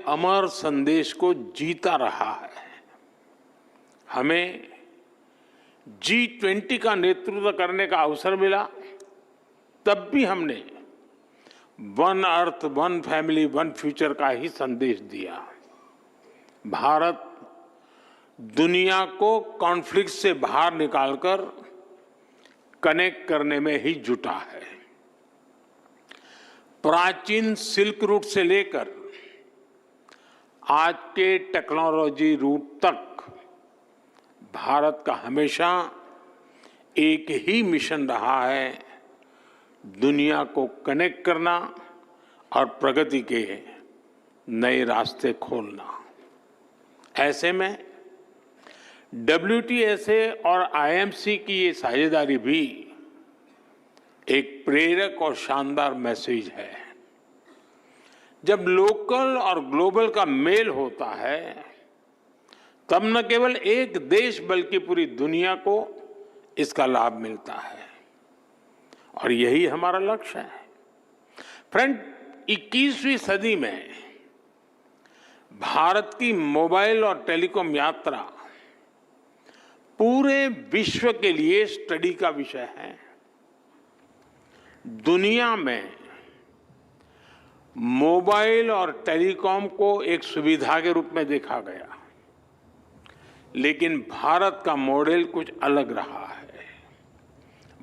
अमर संदेश को जीता रहा है। हमें G20 का नेतृत्व करने का अवसर मिला, तब भी हमने one earth, one family, one future का ही संदेश दिया। भारत दुनिया को कॉन्फ्लिक्ट से बाहर निकालकर कनेक्ट करने में ही जुटा है। प्राचीन सिल्क रूट से लेकर आज के टेक्नोलॉजी रूट तक भारत का हमेशा एक ही मिशन रहा है, दुनिया को कनेक्ट करना और प्रगति के नए रास्ते खोलना। ऐसे में WTSA और IMC की ये साझेदारी भी एक प्रेरक और शानदार मैसेज है। जब लोकल और ग्लोबल का मेल होता है तब न केवल एक देश बल्कि पूरी दुनिया को इसका लाभ मिलता है और यही हमारा लक्ष्य है। फ्रेंड, 21वीं सदी में भारत की मोबाइल और टेलीकॉम यात्रा पूरे विश्व के लिए स्टडी का विषय है। दुनिया में मोबाइल और टेलीकॉम को एक सुविधा के रूप में देखा गया, लेकिन भारत का मॉडल कुछ अलग रहा है।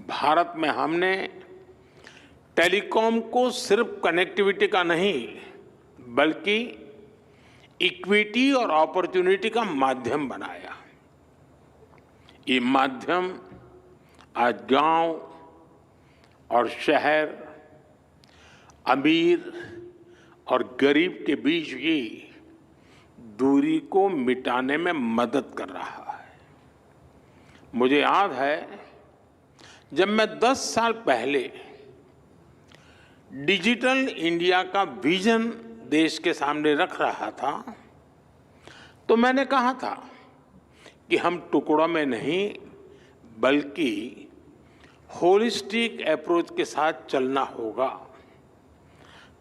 भारत में हमने टेलीकॉम को सिर्फ कनेक्टिविटी का नहीं बल्कि इक्विटी और अपॉर्चुनिटी का माध्यम बनाया। ये माध्यम आज गांव और शहर, अमीर और गरीब के बीच की दूरी को मिटाने में मदद कर रहा है। मुझे याद है जब मैं 10 साल पहले डिजिटल इंडिया का विजन देश के सामने रख रहा था तो मैंने कहा था कि हम टुकड़ों में नहीं बल्कि होलिस्टिक अप्रोच के साथ चलना होगा।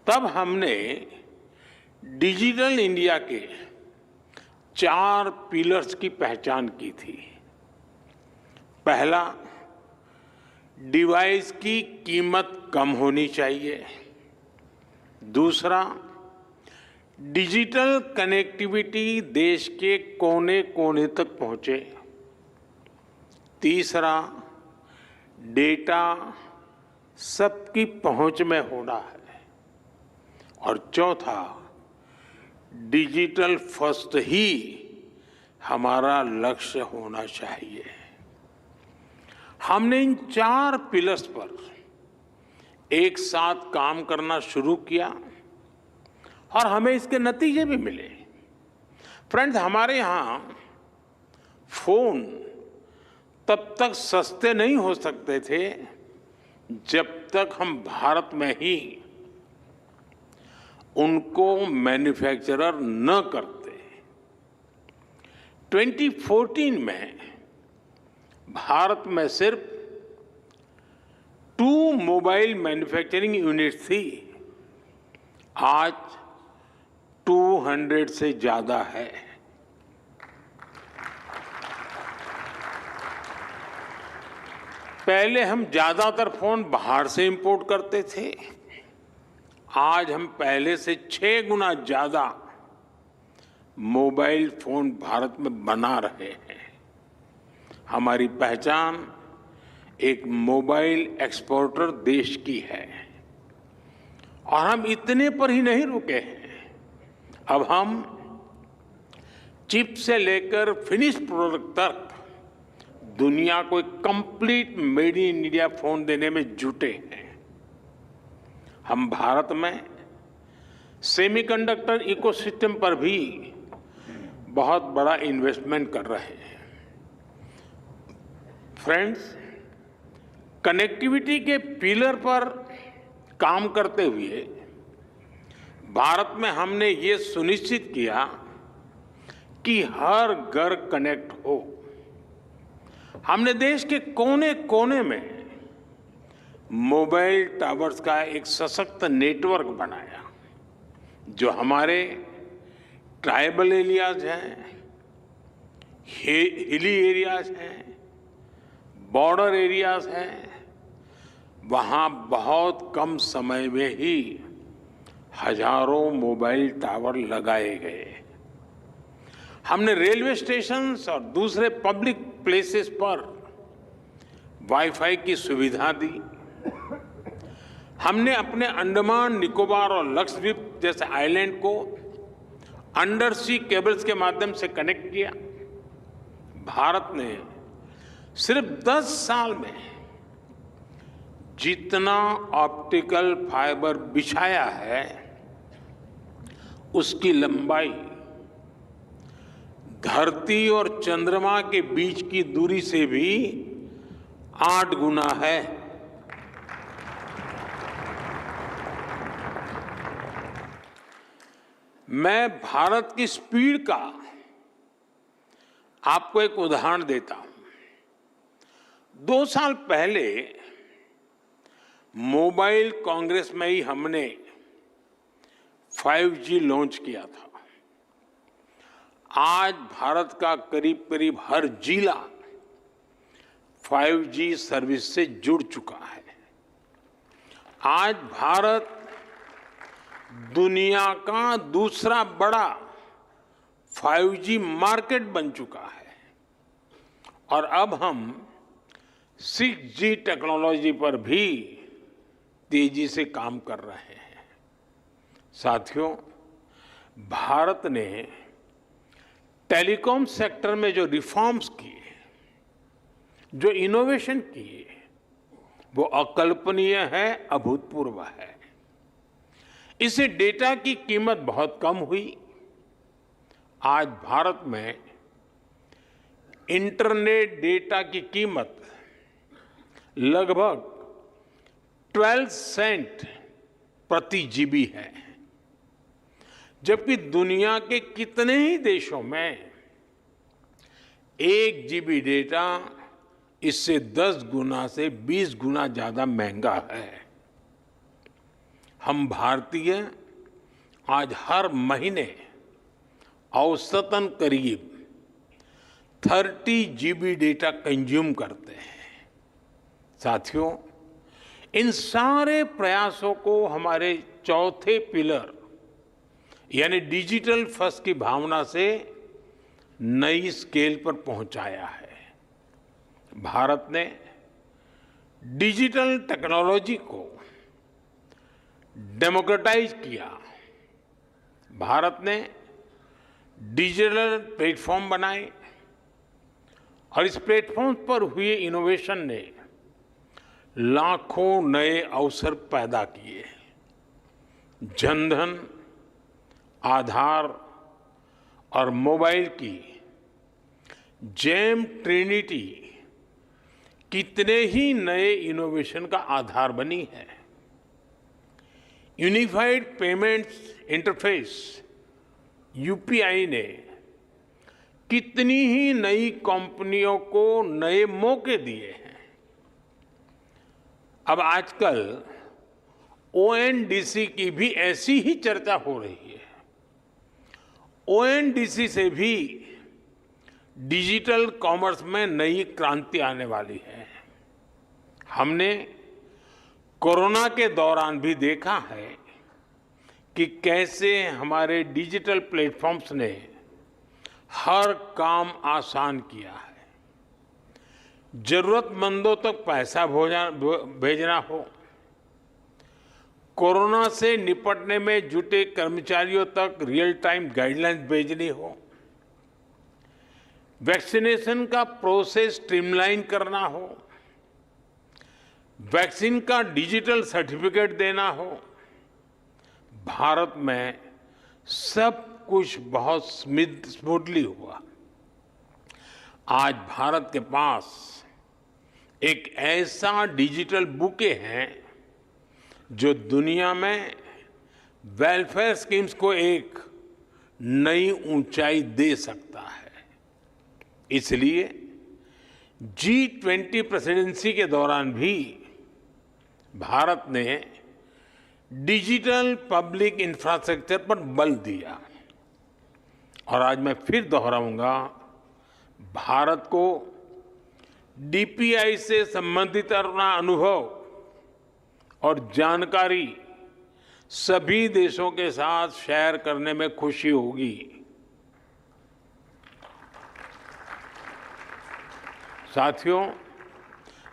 तब हमने डिजिटल इंडिया के 4 पिलर्स की पहचान की थी। पहला, डिवाइस की कीमत कम होनी चाहिए। दूसरा, डिजिटल कनेक्टिविटी देश के कोने कोने तक पहुंचे। तीसरा, डेटा सबकी पहुंच में होना है। और चौथा, डिजिटल फर्स्ट ही हमारा लक्ष्य होना चाहिए। हमने इन 4 पिलर्स पर एक साथ काम करना शुरू किया और हमें इसके नतीजे भी मिले। फ्रेंड्स, हमारे यहाँ फोन तब तक सस्ते नहीं हो सकते थे जब तक हम भारत में ही उनको मैन्युफैक्चरर न करते। 2014 में भारत में सिर्फ 2 मोबाइल मैन्युफैक्चरिंग यूनिट थी, आज 200 से ज्यादा है। पहले हम ज्यादातर फोन बाहर से इंपोर्ट करते थे, आज हम पहले से 6 गुना ज्यादा मोबाइल फोन भारत में बना रहे हैं। हमारी पहचान एक मोबाइल एक्सपोर्टर देश की है और हम इतने पर ही नहीं रुके हैं। अब हम चिप से लेकर फिनिश प्रोडक्ट तक दुनिया को एक complete made in India phone देने में जुटे हैं। हम भारत में सेमीकंडक्टर इकोसिस्टम पर भी बहुत बड़ा इन्वेस्टमेंट कर रहे हैं। फ्रेंड्स, कनेक्टिविटी के पिलर पर काम करते हुए भारत में हमने ये सुनिश्चित किया कि हर घर कनेक्ट हो। हमने देश के कोने कोने में मोबाइल टावर्स का एक सशक्त नेटवर्क बनाया जो हमारे ट्राइबल एरियाज हैं, हिली एरियाज हैं, बॉर्डर एरियाज हैं, वहाँ बहुत कम समय में ही हजारों मोबाइल टावर लगाए गए। हमने रेलवे स्टेशंस और दूसरे पब्लिक प्लेसेस पर वाईफाई की सुविधा दी। हमने अपने अंडमान निकोबार और लक्षद्वीप जैसे आइलैंड को अंडर सी केबल्स के माध्यम से कनेक्ट किया। भारत ने सिर्फ 10 साल में जितना ऑप्टिकल फाइबर बिछाया है उसकी लंबाई धरती और चंद्रमा के बीच की दूरी से भी 8 गुना है। मैं भारत की स्पीड का आपको एक उदाहरण देता हूं। 2 साल पहले मोबाइल कांग्रेस में ही हमने 5G लॉन्च किया था। आज भारत का करीब करीब हर जिला 5G सर्विस से जुड़ चुका है। आज भारत दुनिया का दूसरा बड़ा 5G मार्केट बन चुका है और अब हम 6G टेक्नोलॉजी पर भी तेजी से काम कर रहे हैं। साथियों, भारत ने टेलीकॉम सेक्टर में जो रिफॉर्म्स किए, जो इनोवेशन किए, वो अकल्पनीय है, अभूतपूर्व है। इससे डेटा की कीमत बहुत कम हुई। आज भारत में इंटरनेट डेटा की कीमत लगभग 12 सेंट प्रति जीबी है, जबकि दुनिया के कितने ही देशों में 1 जीबी डेटा इससे 10 गुना से 20 गुना ज्यादा महंगा है। हम भारतीय आज हर महीने औसतन करीब 30 जीबी डेटा कंज्यूम करते हैं। साथियों, इन सारे प्रयासों को हमारे चौथे पिलर यानी डिजिटल फर्स्ट की भावना से नई स्केल पर पहुंचाया है। भारत ने डिजिटल टेक्नोलॉजी को डेमोक्रेटाइज किया। भारत ने डिजिटल प्लेटफॉर्म बनाए और इस प्लेटफॉर्म पर हुए इनोवेशन ने लाखों नए अवसर पैदा किए। जनधन, आधार और मोबाइल की जेम ट्रिनिटी कितने ही नए इनोवेशन का आधार बनी है। यूनिफाइड पेमेंट्स इंटरफेस यूपीआई ने कितनी ही नई कंपनियों को नए मौके दिए हैं। अब आजकल ओएनडीसी की भी ऐसी ही चर्चा हो रही है। ओएनडीसी से भी डिजिटल कॉमर्स में नई क्रांति आने वाली है। हमने कोरोना के दौरान भी देखा है कि कैसे हमारे डिजिटल प्लेटफॉर्म्स ने हर काम आसान किया है। जरूरतमंदों तक पैसा भेजना हो, कोरोना से निपटने में जुटे कर्मचारियों तक रियल टाइम गाइडलाइंस भेजनी हो, वैक्सीनेशन का प्रोसेस स्ट्रीमलाइन करना हो, वैक्सीन का डिजिटल सर्टिफिकेट देना हो, भारत में सब कुछ बहुत स्मूथली हुआ। आज भारत के पास एक ऐसा डिजिटल बुके है जो दुनिया में वेलफेयर स्कीम्स को एक नई ऊंचाई दे सकता है। इसलिए G20 प्रेसिडेंसी के दौरान भी भारत ने डिजिटल पब्लिक इंफ्रास्ट्रक्चर पर बल दिया। और आज मैं फिर दोहराऊंगा, भारत को डीपीआई से संबंधित अपना अनुभव और जानकारी सभी देशों के साथ शेयर करने में खुशी होगी। साथियों,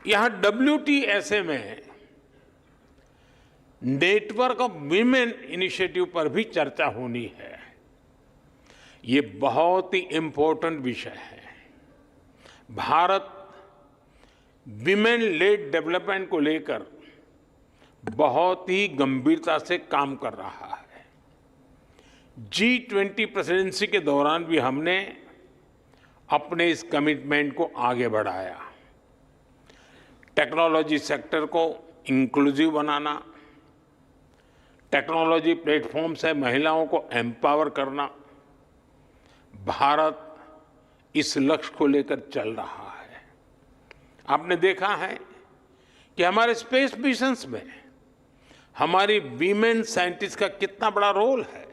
यहां WTSA में नेटवर्क ऑफ वीमेन इनिशिएटिव पर भी चर्चा होनी है। ये बहुत ही इंपॉर्टेंट विषय है। भारत विमेन लेड डेवलपमेंट को लेकर बहुत ही गंभीरता से काम कर रहा है। G20 प्रेसिडेंसी के दौरान भी हमने अपने इस कमिटमेंट को आगे बढ़ाया। टेक्नोलॉजी सेक्टर को इंक्लूसिव बनाना, टेक्नोलॉजी प्लेटफॉर्म से महिलाओं को एम्पावर करना, भारत इस लक्ष्य को लेकर चल रहा है। आपने देखा है कि हमारे स्पेस मिशंस में हमारी वीमेन साइंटिस्ट का कितना बड़ा रोल है।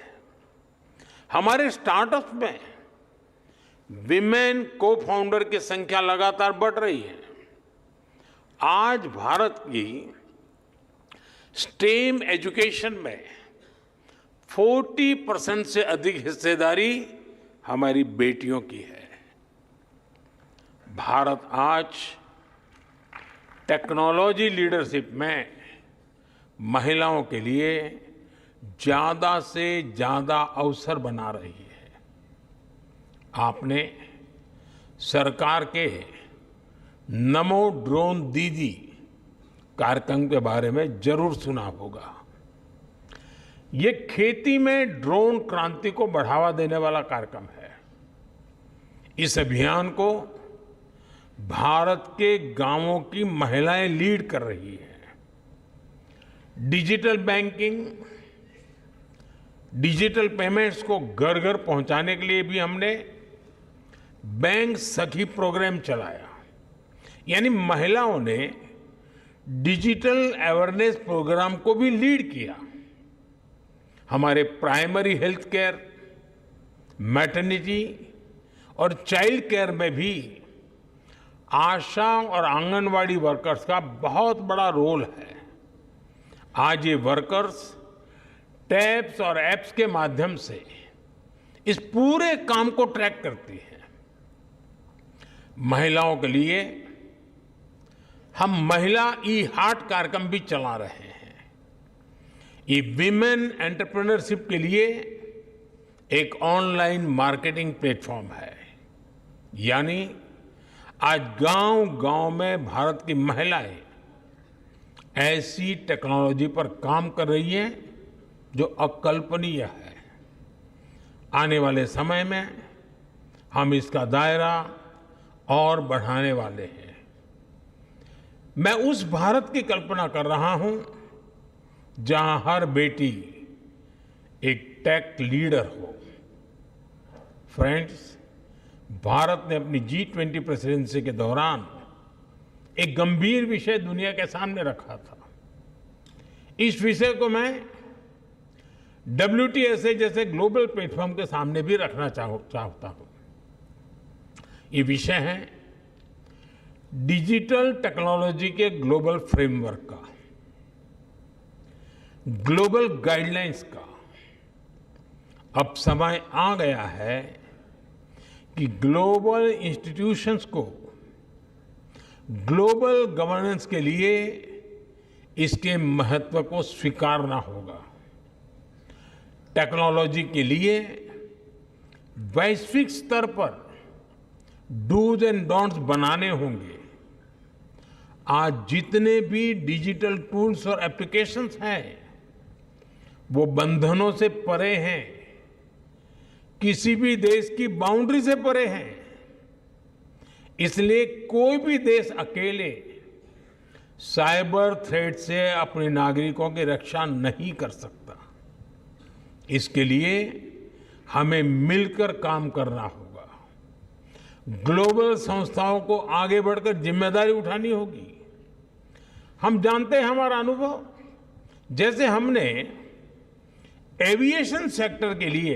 हमारे स्टार्टअप में विमेन को फाउंडर की संख्या लगातार बढ़ रही है। आज भारत की स्टेम एजुकेशन में 40% से अधिक हिस्सेदारी हमारी बेटियों की है। भारत आज टेक्नोलॉजी लीडरशिप में महिलाओं के लिए ज्यादा से ज्यादा अवसर बना रही है। आपने सरकार के नमो ड्रोन दीदी कार्यक्रम के बारे में जरूर सुना होगा। ये खेती में ड्रोन क्रांति को बढ़ावा देने वाला कार्यक्रम है। इस अभियान को भारत के गांवों की महिलाएं लीड कर रही हैं। डिजिटल बैंकिंग, डिजिटल पेमेंट्स को घर घर पहुंचाने के लिए भी हमने बैंक सखी प्रोग्राम चलाया। यानी महिलाओं ने डिजिटल अवेयरनेस प्रोग्राम को भी लीड किया। हमारे प्राइमरी हेल्थ केयर, मैटरनिटी और चाइल्ड केयर में भी आशा और आंगनवाड़ी वर्कर्स का बहुत बड़ा रोल है। आज ये वर्कर्स टैब्स और ऐप्स के माध्यम से इस पूरे काम को ट्रैक करती हैं। महिलाओं के लिए हम महिला ई हार्ट कार्यक्रम भी चला रहे हैं। ये विमेन एंटरप्रेन्योरशिप के लिए एक ऑनलाइन मार्केटिंग प्लेटफॉर्म है। यानी आज गांव-गांव में भारत की महिलाएं ऐसी टेक्नोलॉजी पर काम कर रही हैं जो अकल्पनीय है। आने वाले समय में हम इसका दायरा और बढ़ाने वाले हैं। मैं उस भारत की कल्पना कर रहा हूं जहां हर बेटी एक टेक लीडर हो। फ्रेंड्स, भारत ने अपनी G20 प्रेसिडेंसी के दौरान एक गंभीर विषय दुनिया के सामने रखा था। इस विषय को मैं WTSA जैसे ग्लोबल प्लेटफॉर्म के सामने भी रखना चाहता हूं। ये विषय है डिजिटल टेक्नोलॉजी के ग्लोबल फ्रेमवर्क का, ग्लोबल गाइडलाइंस का। अब समय आ गया है कि ग्लोबल इंस्टीट्यूशंस को ग्लोबल गवर्नेंस के लिए इसके महत्व को स्वीकारना होगा। टेक्नोलॉजी के लिए वैश्विक स्तर पर डूज एंड डोंट्स बनाने होंगे। आज जितने भी डिजिटल टूल्स और एप्लीकेशंस हैं वो बंधनों से परे हैं, किसी भी देश की बाउंड्री से परे हैं। इसलिए कोई भी देश अकेले साइबर थ्रेट से अपने नागरिकों की रक्षा नहीं कर सकता। इसके लिए हमें मिलकर काम करना होगा। ग्लोबल संस्थाओं को आगे बढ़कर जिम्मेदारी उठानी होगी। हम जानते हैं, हमारा अनुभव, जैसे हमने एविएशन सेक्टर के लिए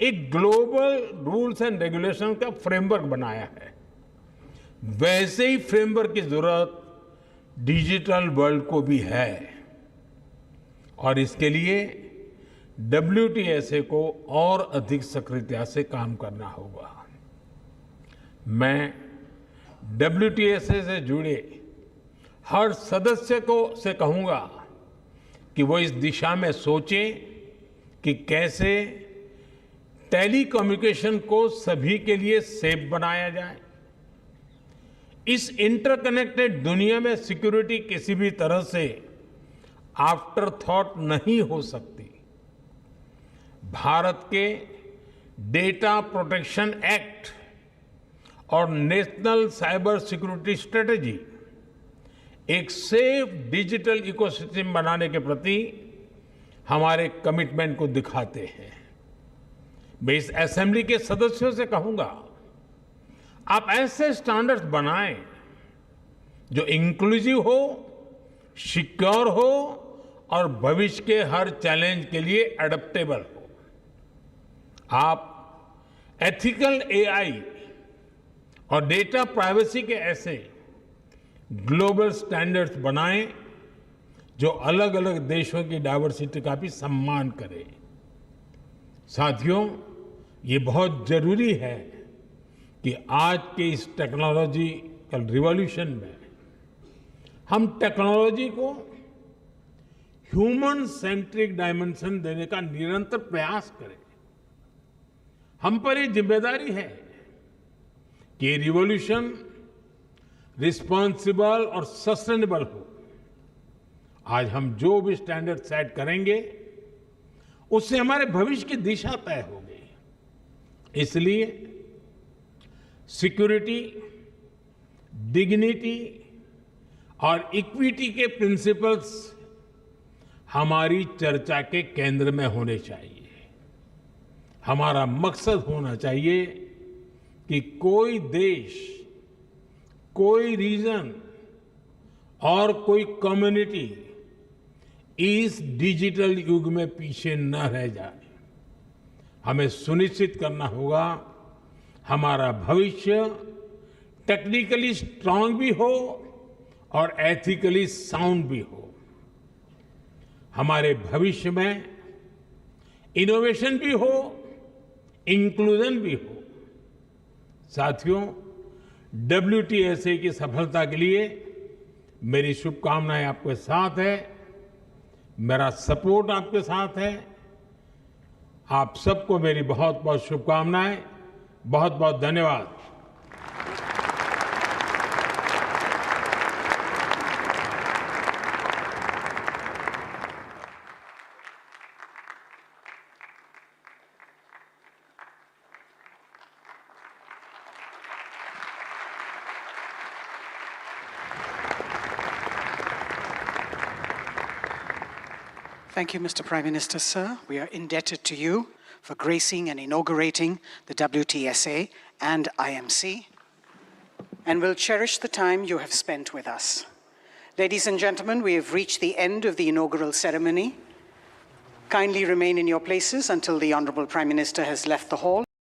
एक ग्लोबल रूल्स एंड रेगुलेशन का फ्रेमवर्क बनाया है, वैसे ही फ्रेमवर्क की जरूरत डिजिटल वर्ल्ड को भी है। और इसके लिए WTSA को और अधिक सक्रियता से काम करना होगा। मैं WTSA से जुड़े हर सदस्य से कहूंगा कि वो इस दिशा में सोचें कि कैसे टेलीकम्युनिकेशन को सभी के लिए सेफ बनाया जाए। इस इंटरकनेक्टेड दुनिया में सिक्योरिटी किसी भी तरह से आफ्टर थॉट नहीं हो सकती। भारत के डेटा प्रोटेक्शन एक्ट और नेशनल साइबर सिक्योरिटी स्ट्रेटेजी एक सेफ डिजिटल इकोसिस्टम बनाने के प्रति हमारे कमिटमेंट को दिखाते हैं। मैं इस असेंबली के सदस्यों से कहूंगा, आप ऐसे स्टैंडर्ड्स बनाएं जो इंक्लूसिव हो, सिक्योर हो और भविष्य के हर चैलेंज के लिए एडेप्टेबल हो। आप एथिकल एआई और डेटा प्राइवेसी के ऐसे ग्लोबल स्टैंडर्ड्स बनाएं जो अलग अलग देशों की डाइवर्सिटी का भी सम्मान करें। साथियों, ये बहुत जरूरी है कि आज के इस टेक्नोलॉजिकल रिवॉल्यूशन में हम टेक्नोलॉजी को ह्यूमन सेंट्रिक डायमेंशन देने का निरंतर प्रयास करें। हम पर ये जिम्मेदारी है कि ये रिवॉल्यूशन रिस्पॉन्सिबल और सस्टेनेबल हो। आज हम जो भी स्टैंडर्ड सेट करेंगे उससे हमारे भविष्य की दिशा तय होगी। इसलिए सिक्योरिटी, डिग्निटी और इक्विटी के प्रिंसिपल्स हमारी चर्चा के केंद्र में होने चाहिए। हमारा मकसद होना चाहिए कि कोई देश, कोई रीजन और कोई कम्युनिटी इस डिजिटल युग में पीछे न रह जाए। हमें सुनिश्चित करना होगा हमारा भविष्य टेक्निकली स्ट्रांग भी हो और एथिकली साउंड भी हो। हमारे भविष्य में इनोवेशन भी हो, इंक्लूजन भी हो। साथियों, WTSA की सफलता के लिए मेरी शुभकामनाएं आपके साथ है, मेरा सपोर्ट आपके साथ है। आप सबको मेरी बहुत बहुत शुभकामनाएं, बहुत बहुत धन्यवाद। Thank you, Mr. Prime Minister, sir. We are indebted to you for gracing and inaugurating the WTSA and IMC, and will cherish the time you have spent with us. Ladies and gentlemen, we have reached the end of the inaugural ceremony. Kindly remain in your places until the Honorable Prime Minister has left the hall.